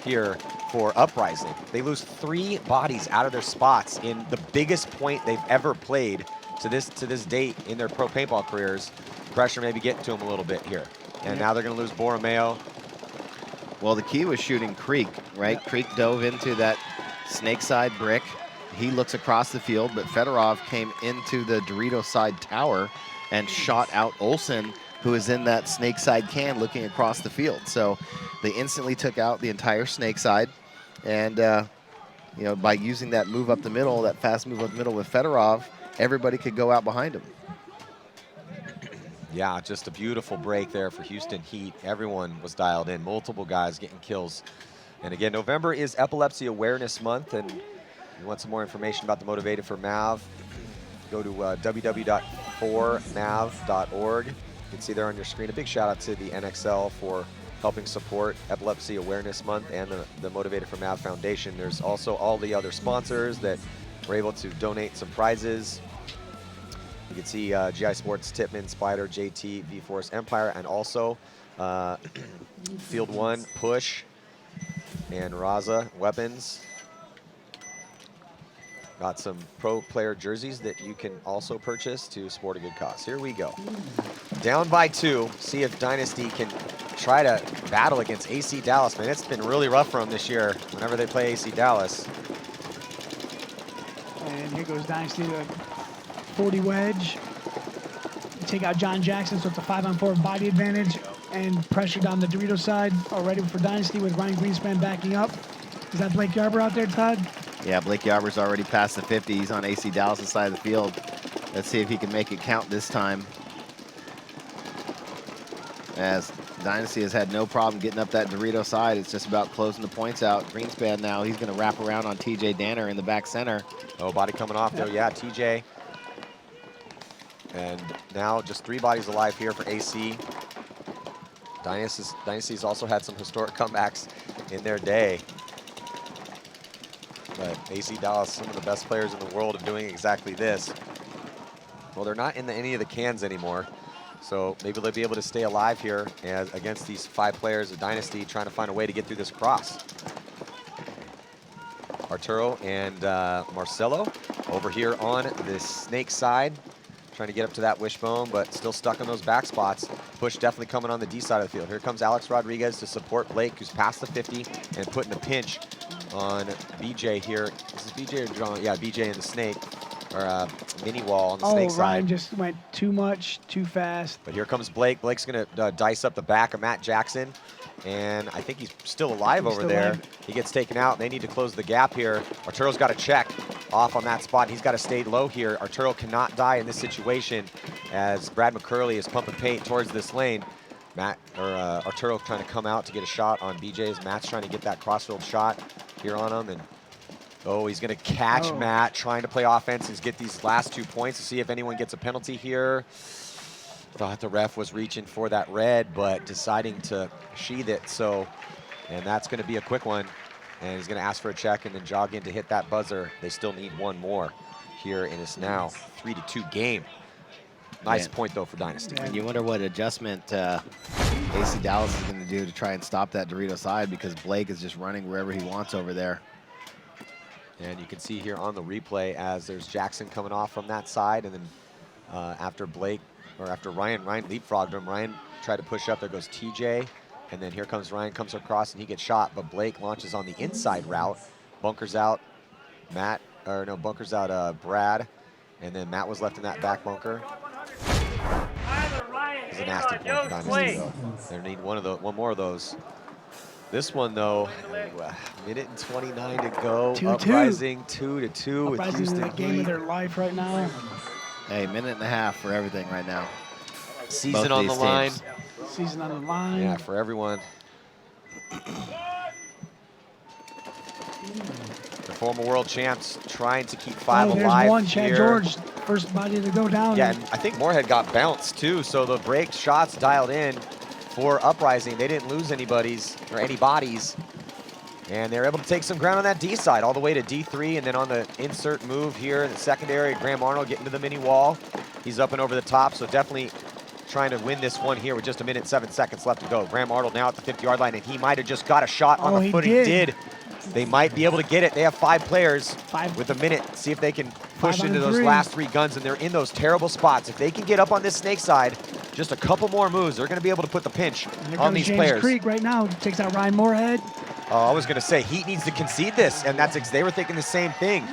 here for Uprising. They lose 3 bodies out of their spots in the biggest point they've ever played to this date in their pro paintball careers. Pressure maybe getting to them a little bit here. And now they're going to lose Borromeo. Well, the key was shooting Creek, right? Yep. Creek dove into that snake side brick. He looks across the field, but Fedorov came into the Dorito side tower and shot out Olsen, who is in that snake side can looking across the field. So they instantly took out the entire snake side. And, you know, by using that move up the middle, that fast move up the middle with Fedorov, everybody could go out behind him. Yeah, just a beautiful break there for Houston Heat. Everyone was dialed in, multiple guys getting kills. And again, November is Epilepsy Awareness Month, and you want some more information about the Motivated for MAV, go to www.4mav.org. You can see there on your screen. A big shout out to the NXL for helping support Epilepsy Awareness Month and the Motivated for MAV Foundation. There's also all the other sponsors that were able to donate some prizes. You can see GI Sports, Tipman, Spider, JT, V-Force, Empire, and also Field 1, Push, and Raza Weapons. Got some pro player jerseys that you can also purchase to support a good cause. Here we go. Down by 2. See if Dynasty can try to battle against AC Dallas. Man, it's been really rough for them this year whenever they play AC Dallas. And here goes Dynasty to 40 wedge. Take out John Jackson, so it's a 5-on-4 body advantage. And pressure down the Dorito side already for Dynasty with Ryan Greenspan backing up. Is that Blake Yarber out there, Todd? Yeah, Blake Yarber's already past the 50. He's on AC Dallas' side of the field. Let's see if he can make it count this time. As Dynasty has had no problem getting up that Dorito side. It's just about closing the points out. Greenspan now, he's going to wrap around on TJ Danner in the back center. Oh, body coming off though. Yeah, TJ. And now just 3 bodies alive here for AC. Dynasty's also had some historic comebacks in their day. But AC Dallas, some of the best players in the world of doing exactly this. Well, they're not in any of the cans anymore. So maybe they'll be able to stay alive here as against these 5 players of Dynasty trying to find a way to get through this cross. Arturo and Marcelo over here on the snake side, trying to get up to that wishbone, but still stuck in those back spots. Push definitely coming on the D side of the field. Here comes Alex Rodriguez to support Blake, who's past the 50 and putting a pinch on BJ here. This is BJ or John? Yeah, BJ in the snake, or mini wall on the snake side. Ryan just went too much, too fast. But here comes Blake. Blake's going to dice up the back of Matt Jackson. And I think he's still alive over there. He gets taken out. They need to close the gap here. Arturo's got to check off on that spot. He's got to stay low here. Arturo cannot die in this situation as Brad McCurley is pumping paint towards this lane. Arturo trying to come out to get a shot on BJ's. Matt's trying to get that crossfield shot here on him. And oh, he's going to catch Matt trying to play offense and get these last 2 points to see if anyone gets a penalty here. Thought the ref was reaching for that red, but deciding to sheath it. So, and that's going to be a quick one. And he's going to ask for a check and then jog in to hit that buzzer. They still need 1 more here in this now 3-2 game. Nice point, though, for Dynasty. And you wonder what adjustment AC Dallas is going to do to try and stop that Dorito side, because Blake is just running wherever he wants over there. And you can see here on the replay as there's Jackson coming off from that side, and then after Ryan leapfrogged him. Ryan tried to push up. There goes TJ. And then here comes Ryan, comes across, and he gets shot. But Blake launches on the inside route. Bunkers out Brad. And then Matt was left in that back bunker. It's a nasty point for Dynasty, though. They need one more of those. This one, though, minute and 29 to go. 2-2. Uprising 2-2 with Uprising in Houston the game of Heat. their life right now. Hey, minute and a half for everything right now. Season Both on the these line. teams. Season on the line. Yeah, for everyone. The former world champs trying to keep five there's alive one. Chad here. George, first body to go down. Yeah, and I think Moorhead got bounced too, so the break shots dialed in for Uprising. They didn't lose any bodies, and they're able to take some ground on that D side, all the way to D3, and then on the insert move here in the secondary, Graham Arnold getting to the mini wall. He's up and over the top, so definitely trying to win this one here with just a minute, 7 seconds left to go. Graham Arnold now at the 50-yard line, and he might have just got a shot on the foot. He did. They might be able to get it. They have 5 players with a minute. See if they can push into those last 3 guns, and they're in those terrible spots. If they can get up on this snake side, just a couple more moves, they're going to be able to put the pinch on these players. Creek right now takes out Ryan Moorhead. I was going to say, Heat needs to concede this, and they were thinking the same thing.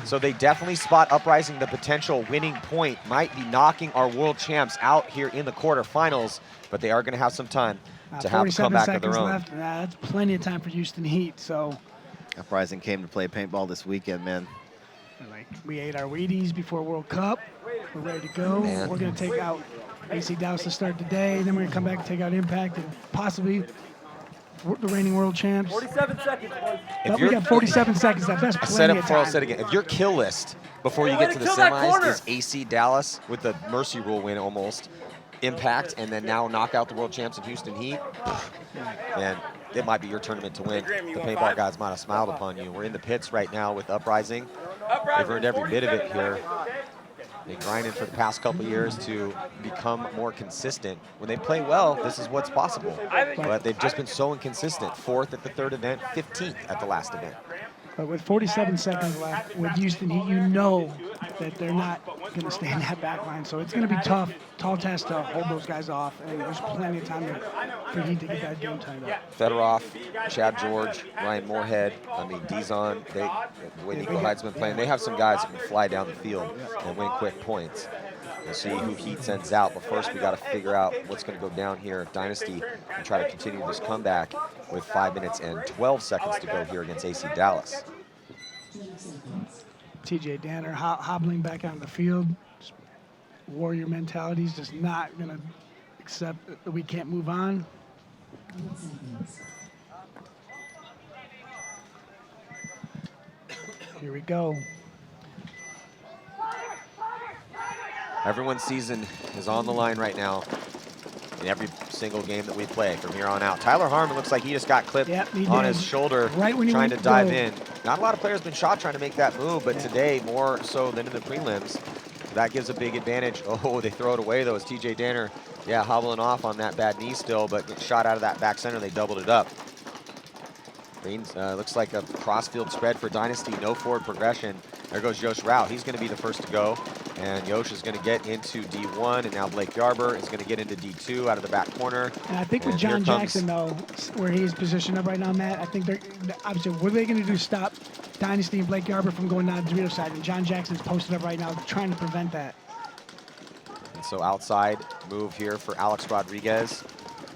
So they definitely spot Uprising the potential winning point. Might be knocking our world champs out here in the quarterfinals, but they are going to have some time to have a comeback of their own. Left. That's plenty of time for Houston Heat. So Uprising came to play paintball this weekend, man. Like, we ate our Wheaties before World Cup. We're ready to go. Man. We're going to take out AC Dallas to start the day. Then we're going to come back and take out Impact and possibly the reigning world champs. 47 seconds, boys. But we got 47 seconds left. That's I said plenty it of before, I'll time. say it again. If your kill list before you Way get to to the kill that semis corner. is AC Dallas with the mercy rule win almost, Impact, and then now knock out the world champs in Houston Heat, man, it might be your tournament to win. The paintball guys might have smiled upon you. We're in the pits right now with Uprising. They've earned every bit of it here. They've grinded for the past couple years to become more consistent. When they play well, this is what's possible. But they've just been so inconsistent. 4th at the 3rd event, 15th at the last event. But with 47 seconds left with Houston Heat, you know that they're not going to stay in that back line. So it's going to be tough, tall task to hold those guys off. And there's plenty of time for Heat to get that game tied up. Fedorov, Chad George, Ryan Moorhead, Dizon, the way Nico Hyde's been playing, they have some guys who can fly down the field and win quick points. We'll see who Heat sends out, but first we got to figure out what's going to go down here at Dynasty and try to continue this comeback with 5 minutes and 12 seconds to go here against AC Dallas. TJ Danner hobbling back on the field. Just warrior mentality. He's just not going to accept that we can't move on. Here we go. Everyone's season is on the line right now in every single game that we play from here on out. Tyler Harmon looks like he just got clipped on his shoulder right when trying to dive in. Not a lot of players been shot trying to make that move, but today more so than in the prelims. That gives a big advantage. Oh, they throw it away though as TJ Danner, hobbling off on that bad knee still, but gets shot out of that back center. They doubled it up. Greens looks like a cross-field spread for Dynasty, no forward progression. There goes Yosh Rao. He's going to be the first to go. And Yosh is going to get into D1, and now Blake Yarber is going to get into D2 out of the back corner. And I think with John Jackson, though, where he's positioned up right now, Matt, I think they're obviously, what are they going to do to stop Dynasty and Blake Yarber from going down the Dorito side? And John Jackson's posted up right now trying to prevent that. And so outside move here for Alex Rodriguez.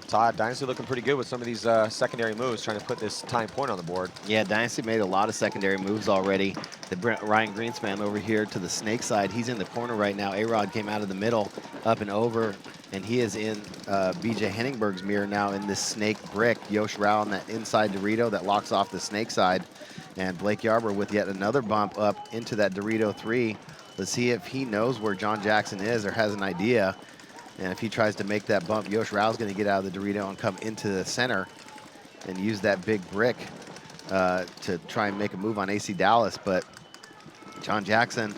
Todd, Dynasty looking pretty good with some of these secondary moves, trying to put this tying point on the board. Yeah, Dynasty made a lot of secondary moves already. Ryan Greenspan over here to the snake side. He's in the corner right now. A-Rod came out of the middle, up and over, and he is in BJ Henningberg's mirror now in this snake brick. Yosh Rao on that inside Dorito that locks off the snake side. And Blake Yarber with yet another bump up into that Dorito 3. Let's see if he knows where John Jackson is or has an idea. And if he tries to make that bump, Yosh Rao's going to get out of the Dorito and come into the center and use that big brick to try and make a move on AC Dallas. But John Jackson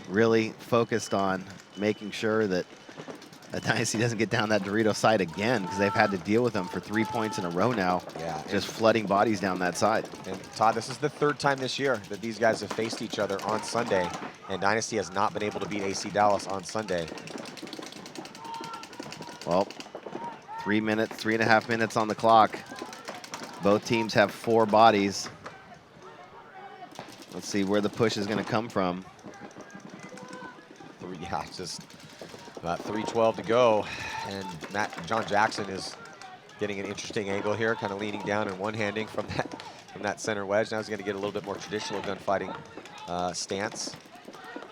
really focused on making sure that Dynasty doesn't get down that Dorito side again, because they've had to deal with them for 3 points in a row now, just flooding bodies down that side. And Todd, this is the 3rd time this year that these guys have faced each other on Sunday, and Dynasty has not been able to beat AC Dallas on Sunday. Well, 3.5 minutes on the clock. Both teams have 4 bodies. Let's see where the push is going to come from. Just about 3:12 to go, and John Jackson is Getting an interesting angle here, kind of leaning down and one-handing from that center wedge. Now he's going to get a little bit more traditional gunfighting stance.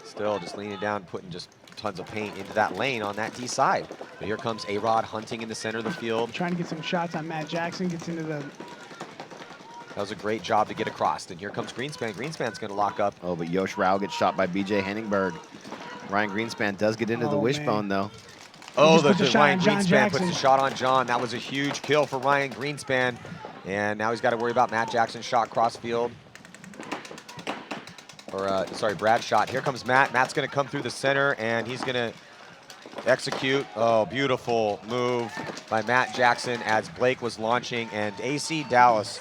Still just leaning down, putting just tons of paint into that lane on that D side. But here comes A-Rod hunting in the center of the field. Trying to get some shots on Matt Jackson. Gets into the... That was a great job to get across. And here comes Greenspan. Greenspan's going to lock up. Oh, but Yosh Rao gets shot by B.J. Henningberg. Ryan Greenspan does get into the wishbone, though. Oh, the Ryan Greenspan puts a shot on John. That was a huge kill for Ryan Greenspan. And now he's got to worry about Matt Jackson's shot cross field. Or, sorry, Brad's shot. Here comes Matt. Matt's going to come through the center, and he's going to execute. Oh, beautiful move by Matt Jackson as Blake was launching. And AC Dallas,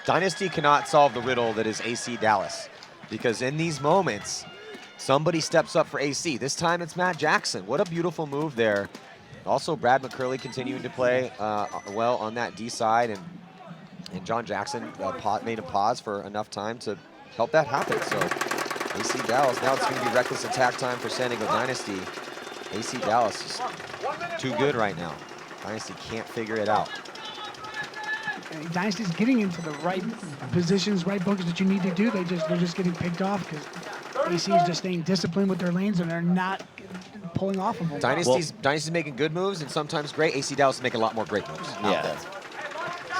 Dynasty cannot solve the riddle that is AC Dallas. Because in these moments, somebody steps up for AC. This time it's Matt Jackson. What a beautiful move there. Also, Brad McCurley continuing to play well on that D side, and John Jackson made him pause for enough time to help that happen. So AC Dallas, now it's going to be reckless attack time for San Diego Dynasty. AC Dallas is too good right now. Dynasty can't figure it out. And Dynasty's getting into the right positions, right bunkers that you need to do. They're just getting picked off because AC is just staying disciplined with their lanes, and they're not pulling off of them. Dynasty's making good moves and sometimes great. AC Dallas is making a lot more great moves. Yeah.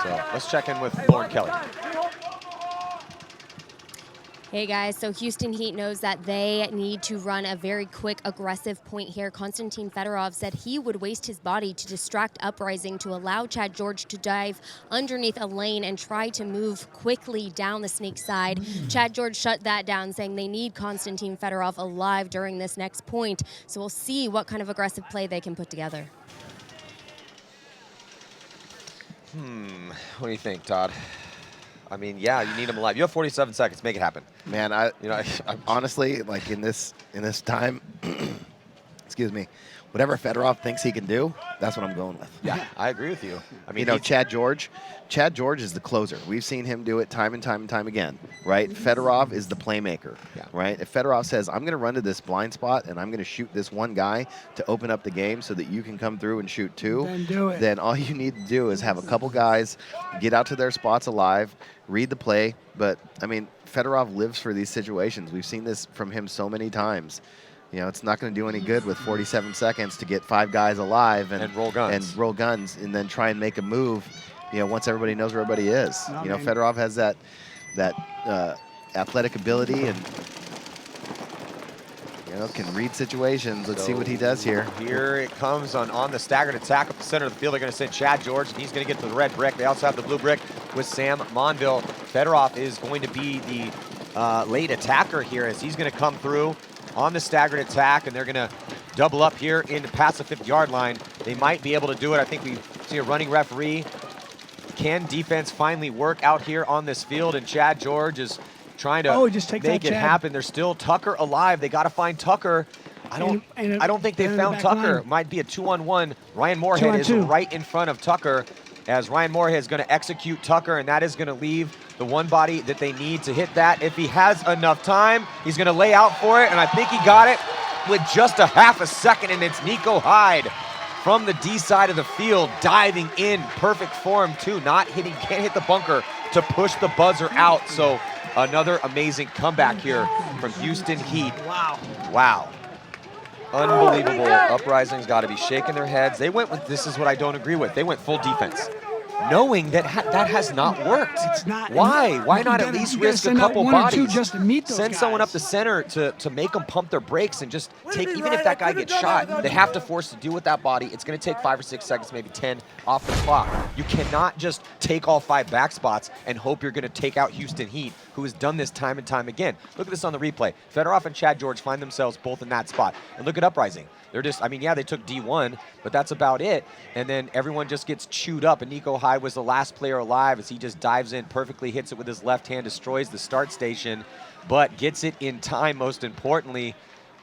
So let's check in with Lauren Kelly. Hey guys, so Houston Heat knows that they need to run a very quick, aggressive point here. Konstantin Fedorov said he would waste his body to distract Uprising to allow Chad George to dive underneath a lane and try to move quickly down the snake side. Chad George shut that down, saying they need Konstantin Fedorov alive during this next point. So we'll see what kind of aggressive play they can put together. What do you think, Todd? I mean, yeah, you need him alive. You have 47 seconds. Make it happen. Man, I honestly, like in this time, excuse me, whatever Fedorov thinks he can do, that's what I'm going with. Yeah, I agree with you. I mean, you know, Chad George is the closer. We've seen him do it time and time again, right? Fedorov is the playmaker, right? If Fedorov says, I'm going to run to this blind spot and I'm going to shoot this one guy to open up the game so that you can come through and shoot two, then all you need to do is have a couple guys get out to their spots alive, read the play. But, I mean, Fedorov lives for these situations. We've seen this from him so many times. You know, it's not going to do any good with 47 seconds to get 5 guys alive and roll guns and then try and make a move, you know, once everybody knows where everybody is. You know, Fedorov has that athletic ability and, you know, can read situations. Let's see what he does here. Here it comes on the staggered attack up the center of the field. They're going to send Chad George, and he's going to get to the red brick. They also have the blue brick with Sam Monville. Fedorov is going to be the late attacker here as he's going to come through on the staggered attack, and they're going to double up here in past the 50-yard line. They might be able to do it. I think we see a running referee. Can defense finally work out here on this field? And Chad George is trying to make it happen. There's still Tucker alive. They got to find Tucker. I don't think they found Tucker. Might be a 2-on-1. Ryan Moorhead is right in front of Tucker as Ryan Moorhead is going to execute Tucker, and that is going to leave the one body that they need to hit that. If he has enough time, he's going to lay out for it, and I think he got it with just a half a second, and it's Nico Hyde from the D side of the field, diving in perfect form too, can't hit the bunker to push the buzzer out. So another amazing comeback here from Houston Heat. Wow. Unbelievable. Uprising's got to be shaking their heads. They went with, this is what I don't agree with, they went full defense, knowing that that has not worked. It's not. Why not at least risk a couple bodies? Just to meet those Send someone up the center to make them pump their brakes and just take, even if that guy gets shot, they have to force to deal with that body. It's going to take 5 or 6 seconds, maybe 10 off the clock. You cannot just take all 5 back spots and hope you're going to take out Houston Heat, who has done this time and time again. Look at this on the replay. Fedorov and Chad George find themselves both in that spot. And look at Uprising. They're just, I mean, yeah, they took D1, but that's about it. And then everyone just gets chewed up. And Nico Hyde was the last player alive as he just dives in, perfectly hits it with his left hand, destroys the start station, but gets it in time, most importantly.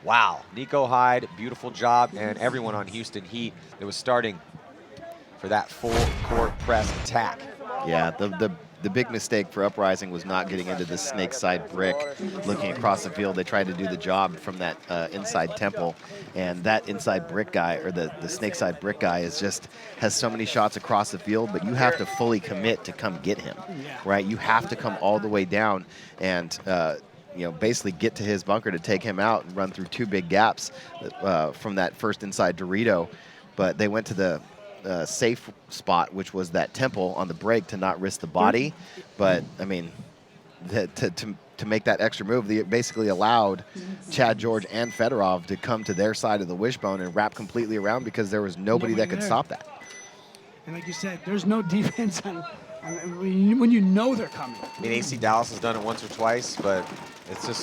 Wow, Nico Hyde, beautiful job. And everyone on Houston Heat that was starting for that full court press attack. Yeah, the big mistake for Uprising was not getting into the snake side brick, looking across the field. They tried to do the job from that inside temple, and that inside brick guy, or the snake side brick guy, has so many shots across the field, but you have to fully commit to come get him, right? You have to come all the way down and basically get to his bunker to take him out and run through two big gaps from that first inside Dorito. But they went to the safe spot, which was that temple on the break, to not risk the body. But I mean, to make that extra move, they basically allowed Chad George and Fedorov to come to their side of the wishbone and wrap completely around, because there was nobody that could stop that. And like you said, there's no defense on when you know they're coming. I mean, AC Dallas has done it once or twice, but it's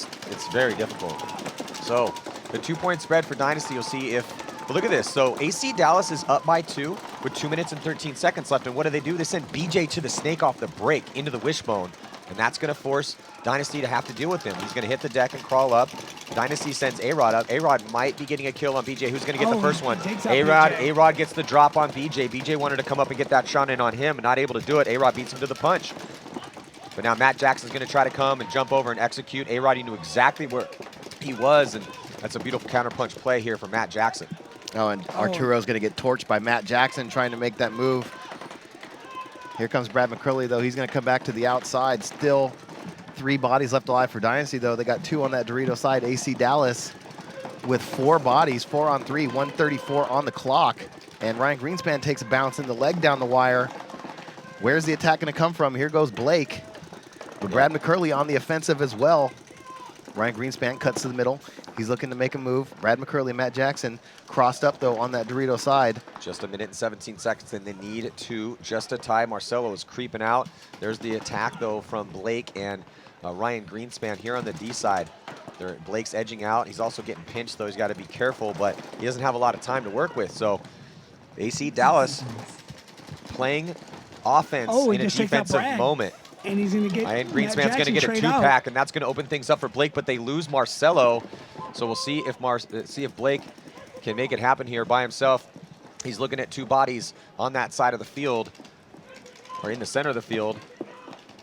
very difficult. So the 2-point spread for Dynasty, you'll see if, but look at this. So AC Dallas is up by 2 with 2 minutes and 13 seconds left. And what do? They send BJ to the snake off the break into the wishbone. And that's going to force Dynasty to have to deal with him. He's going to hit the deck and crawl up. Dynasty sends A-Rod up. A-Rod might be getting a kill on BJ. Who's going to get the first one? A-Rod gets the drop on BJ. BJ wanted to come up and get that shot in on him, and not able to do it. A-Rod beats him to the punch. But now Matt Jackson's going to try to come and jump over and execute. A-Rod, he knew exactly where he was, and that's a beautiful counterpunch play here for Matt Jackson. Oh, and Arturo's going to get torched by Matt Jackson trying to make that move. Here comes Brad McCurley, though. He's going to come back to the outside. Still 3 bodies left alive for Dynasty, though. They got 2 on that Dorito side. AC Dallas with 4 bodies, 4 on 3, 134 on the clock. And Ryan Greenspan takes a bounce in the leg down the wire. Where's the attack going to come from? Here goes Blake. But Brad McCurley on the offensive as well. Ryan Greenspan cuts to the middle. He's looking to make a move. Brad McCurley and Matt Jackson crossed up, though, on that Dorito side. Just 1 minute and 17 seconds, and they need to just a tie. Marcelo is creeping out. There's the attack, though, from Blake and Ryan Greenspan here on the D side. Blake's edging out. He's also getting pinched, though. He's got to be careful, but he doesn't have a lot of time to work with. So AC Dallas playing offense in a defensive moment. And he's going to get Ryan Greenspan's going to get a 2-pack, and that's going to open things up for Blake, but they lose Marcelo. So we'll see if Blake can make it happen here by himself. He's looking at 2 bodies on that side of the field, or in the center of the field.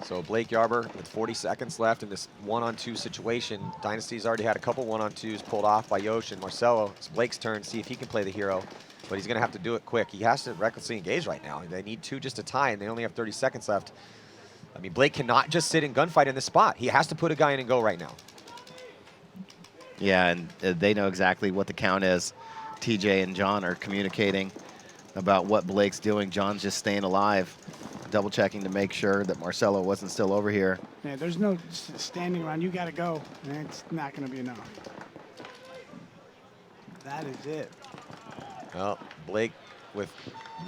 So Blake Yarber with 40 seconds left in this 1-on-2 situation. Dynasty's already had a couple 1-on-2s pulled off by Yosh and Marcelo. It's Blake's turn to see if he can play the hero, but he's going to have to do it quick. He has to recklessly engage right now. They need 2 just to tie, and they only have 30 seconds left. I mean, Blake cannot just sit in gunfight in this spot. He has to put a guy in and go right now. Yeah, and they know exactly what the count is. TJ and John are communicating about what Blake's doing. John's just staying alive, double checking to make sure that Marcelo wasn't still over here. Yeah, there's no standing around. You got to go, and it's not going to be enough. That is it. Well, Blake, with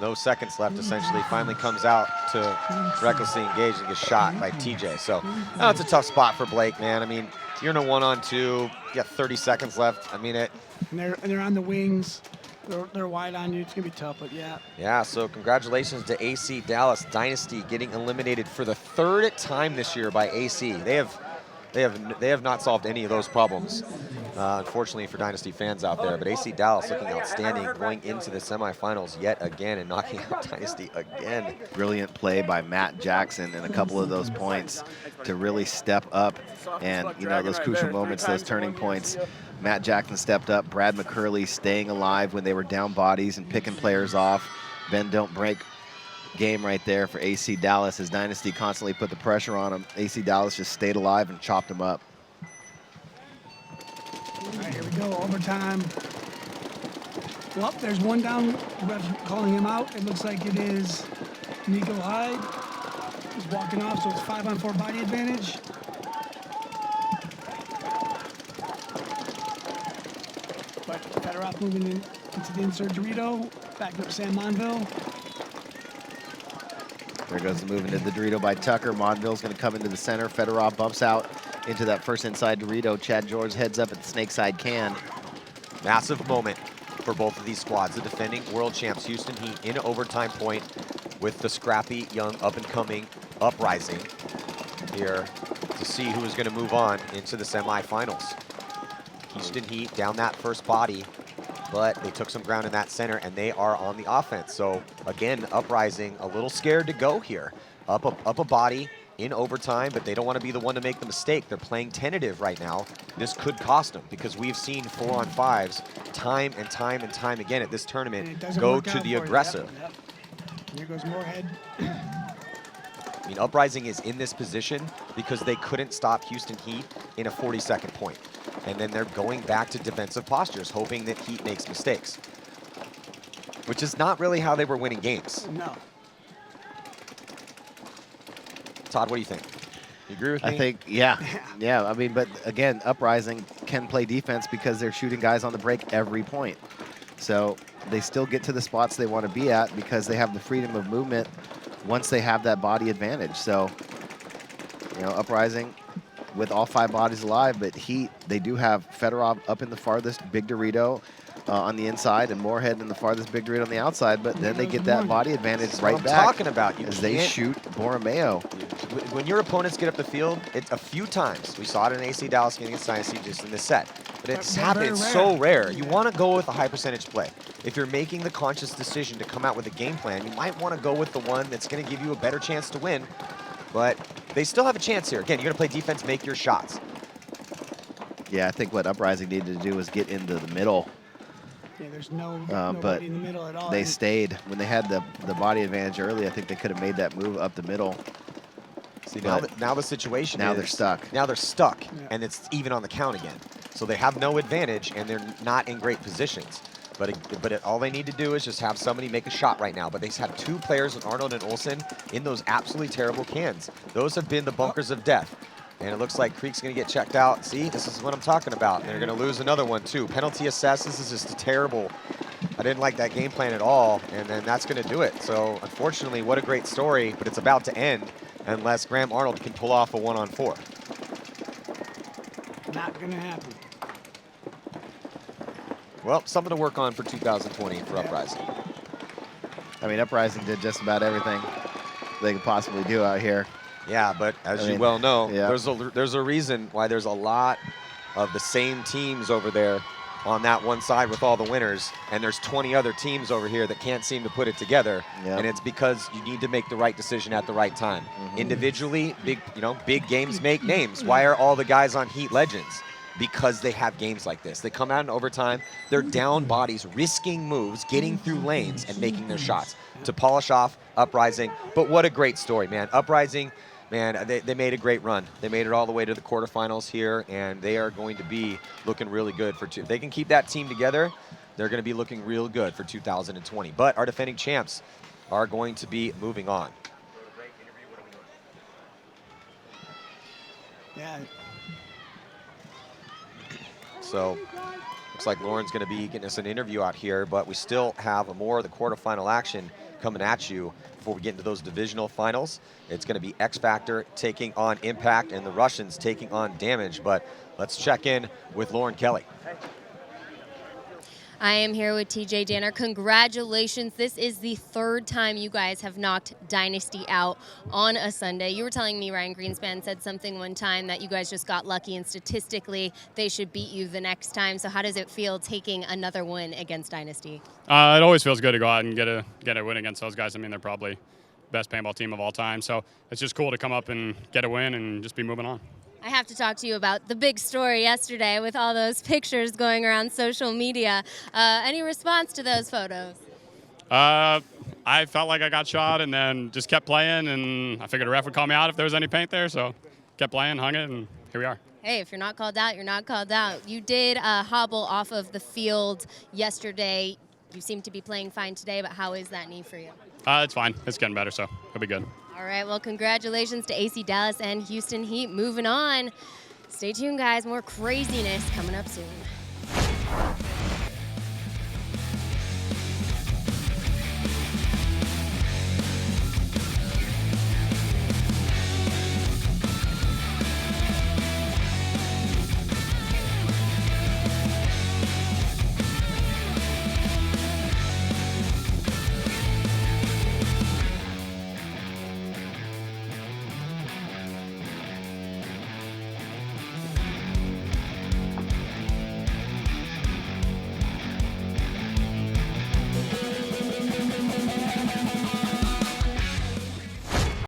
no seconds left, essentially, finally comes out to recklessly engage and gets shot by TJ. So it's a tough spot for Blake, man. I mean, you're in a 1-on-2, you got 30 seconds left. I mean, And they're on the wings. They're wide on you. It's going to be tough, but yeah. Yeah, so congratulations to AC Dallas. Dynasty getting eliminated for the 3rd time this year by AC. They have not solved any of those problems, unfortunately, for Dynasty fans out there. But AC Dallas looking outstanding, going into the semifinals yet again and knocking out Dynasty again. Brilliant play by Matt Jackson and a couple of those points to really step up. And, those crucial moments, those turning points, Matt Jackson stepped up. Brad McCurley staying alive when they were down bodies and picking players off. Bend, don't break game right there for AC Dallas, as Dynasty constantly put the pressure on him. AC Dallas just stayed alive and chopped him up. All right, here we go, overtime. Well, there's one down. The ref's calling him out. It looks like it is Nico Hyde. He's walking off, so it's 5-on-4 body advantage. But Fedorov moving into the insert Dorito, backing up Sam Monville. There goes the move into the Dorito by Tucker. Monville's going to come into the center. Fedorov bumps out into that first inside Dorito. Chad George heads up at the snake side can. Massive moment for both of these squads. The defending world champs, Houston Heat, in overtime point with the scrappy, young, up-and-coming Uprising here to see who is going to move on into the semifinals. Houston Heat down that first body, but they took some ground in that center, and they are on the offense. So, again, Uprising a little scared to go here. up a body in overtime, but they don't want to be the one to make the mistake. They're playing tentative right now. This could cost them because we've seen 4-on-5s time and time and time again at this tournament go to the aggressive. Yep. Here goes Moorhead. I mean, Uprising is in this position because they couldn't stop Houston Heat in a 40-second point. And then they're going back to defensive postures, hoping that Heat makes mistakes, which is not really how they were winning games. No. Todd, what do you think? You agree with me? I think, yeah. I mean, but again, Uprising can play defense because they're shooting guys on the break every point. So they still get to the spots they want to be at because they have the freedom of movement once they have that body advantage. So, you know, Uprising with all 5 bodies alive, but Heat, they do have Fedorov up in the farthest, Big Dorito on the inside, and Moorhead in the farthest, Big Dorito on the outside, but then they get that body advantage right back. That's what I'm talking about. As they shoot Borromeo. When your opponents get up the field, it's a few times. We saw it in AC Dallas against Dynasty just in this set. But it's happened so rare. You want to go with a high percentage play. If you're making the conscious decision to come out with a game plan, you might want to go with the one that's going to give you a better chance to win. But they still have a chance here. Again, you're going to play defense, make your shots. Yeah, I think what Uprising needed to do was get into the middle. Yeah, there's nobody but in the middle at all. They stayed. When they had the body advantage early, I think they could have made that move up the middle. See, now the situation now is... they're stuck. Now they're stuck, Yeah. and it's even on the count again. So they have no advantage, and they're not in great positions. But all they need to do is just have somebody make a shot right now. But they have 2 players, Arnold and Olsen, in those absolutely terrible cans. Those have been the bunkers of death. And it looks like Creek's going to get checked out. See, this is what I'm talking about. They're going to lose another one, too. Penalty assess. This is just terrible. I didn't like that game plan at all, and then that's going to do it. So, unfortunately, what a great story, but it's about to end unless Graham Arnold can pull off a 1-on-4. Not going to happen. Well, something to work on for 2020 for Uprising. I mean, Uprising did just about everything they could possibly do out here. Yeah, but as you well know, yeah. there's a reason why there's a lot of the same teams over there on that one side with all the winners, and there's 20 other teams over here that can't seem to put it together. Yep. And it's because you need to make the right decision at the right time. Individually, big games make names. Why are all the guys on Heat legends? Because they have games like this. They come out in overtime, they're down bodies, risking moves, getting through lanes, and making their shots to polish off Uprising. But what a great story, man. Uprising, man, they made a great run. They made it all the way to the quarterfinals here, and they are going to be looking really good for if they can keep that team together, they're going to be looking real good for 2020. But our defending champs are going to be moving on. Yeah. So looks like Lauren's going to be getting us an interview out here, but we still have more of the quarterfinal action coming at you before we get into those divisional finals. It's going to be X Factor taking on Impact and the Russians taking on Damage, but let's check in with Lauren Kelly. I am here with TJ Danner. Congratulations. This is the 3rd time you guys have knocked Dynasty out on a Sunday. You were telling me Ryan Greenspan said something one time that you guys just got lucky and statistically they should beat you the next time. So how does it feel taking another win against Dynasty? It always feels good to go out and get a win against those guys. I mean, they're probably the best paintball team of all time. So it's just cool to come up and get a win and just be moving on. I have to talk to you about the big story yesterday with all those pictures going around social media. Any response to those photos? I felt like I got shot and then just kept playing, and I figured a ref would call me out if there was any paint there, so kept playing, hung it, and here we are. Hey, if you're not called out, you're not called out. You did hobble off of the field yesterday. You seem to be playing fine today, but how is that knee for you? It's fine. It's getting better, so it'll be good. All right, well, congratulations to AC Dallas and Houston Heat. Moving on. Stay tuned, guys. More craziness coming up soon.